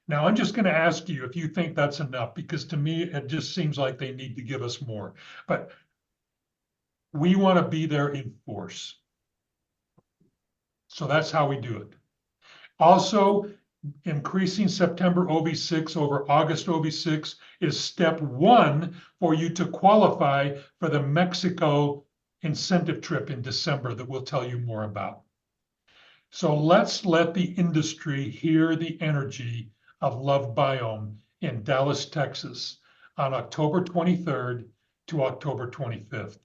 Now, I'm just going to ask you if you think that's enough, because to me, it just seems like they need to give us more. But we want to be there in force. So that's how we do it. Also, increasing September OV6 over August OV6 is step one for you to qualify for the Mexico incentive trip in December that we'll tell you more about. So let's let the industry hear the energy of Love Biome in Dallas, Texas on October 23rd to October 25th.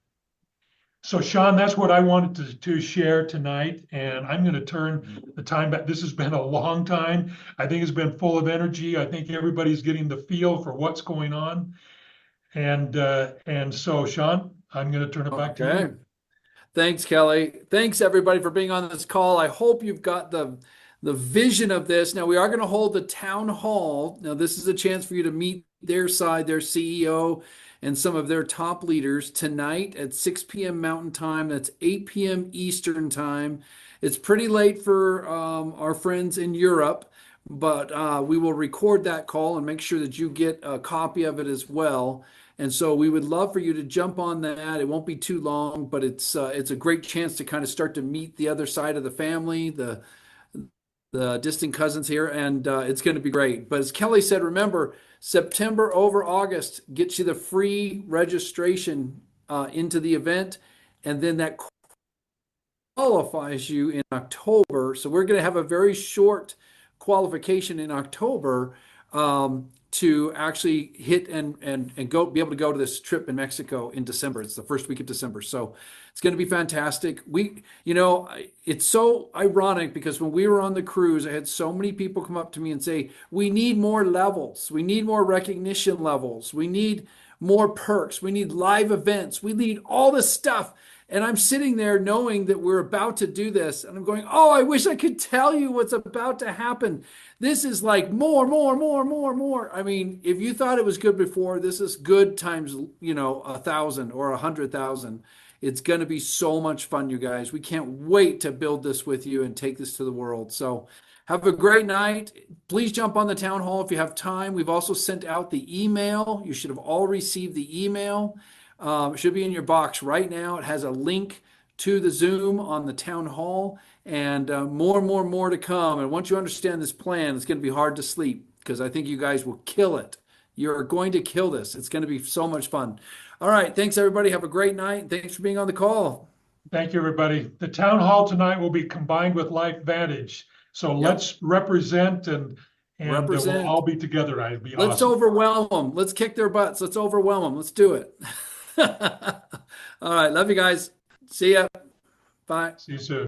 So Sean, that's what I wanted to share tonight, and I'm going to turn the time back. This has been a long time. I think it's been full of energy. I think everybody's getting the feel for what's going on. And so Sean, I'm going to turn it back to you. Thanks, Kelly. Thanks, everybody, for being on this call. I hope you've got the vision of this. Now, we are going to hold the town hall. Now, this is a chance for you to meet their side, their CEO, and some of their top leaders tonight at 6 p.m. Mountain Time. That's 8 p.m. Eastern Time. It's pretty late for our friends in Europe, but we will record that call and make sure that you get a copy of it as well. And so we would love for you to jump on that. It won't be too long, but it's a great chance to kind of start to meet the other side of the family, the distant cousins here, and it's going to be great. But as Kelly said, remember, September over August gets you the free registration into the event, and then that qualifies you in October. So we're going to have a very short qualification in October to actually hit and go be able to go to this trip in Mexico in December. It's the first week of December. So it's going to be fantastic. It's so ironic because when we were on the cruise, I had so many people come up to me and say, we need more levels. We need more recognition levels. We need more perks. We need live events. We need all this stuff. And I'm sitting there knowing that we're about to do this. And I'm going, oh, I wish I could tell you what's about to happen. This is like more. I mean, if you thought it was good before, this is good times, 1,000 or 100,000. It's going to be so much fun, you guys. We can't wait to build this with you and take this to the world. So have a great night. Please jump on the town hall if you have time. We've also sent out the email. You should have all received the email. It should be in your box right now. It has a link to the Zoom on the town hall, and more to come. And once you understand this plan, it's going to be hard to sleep because I think you guys will kill it. You're going to kill this. It's going to be so much fun. All right. Thanks, everybody. Have a great night. Thanks for being on the call. Thank you, everybody. The town hall tonight will be combined with Life Vantage. So let's represent and we'll all be together. It'd be Let's awesome. overwhelm them. Let's kick their butts. Let's overwhelm them. Let's do it. All right. Love you guys. See ya. Bye. See you soon.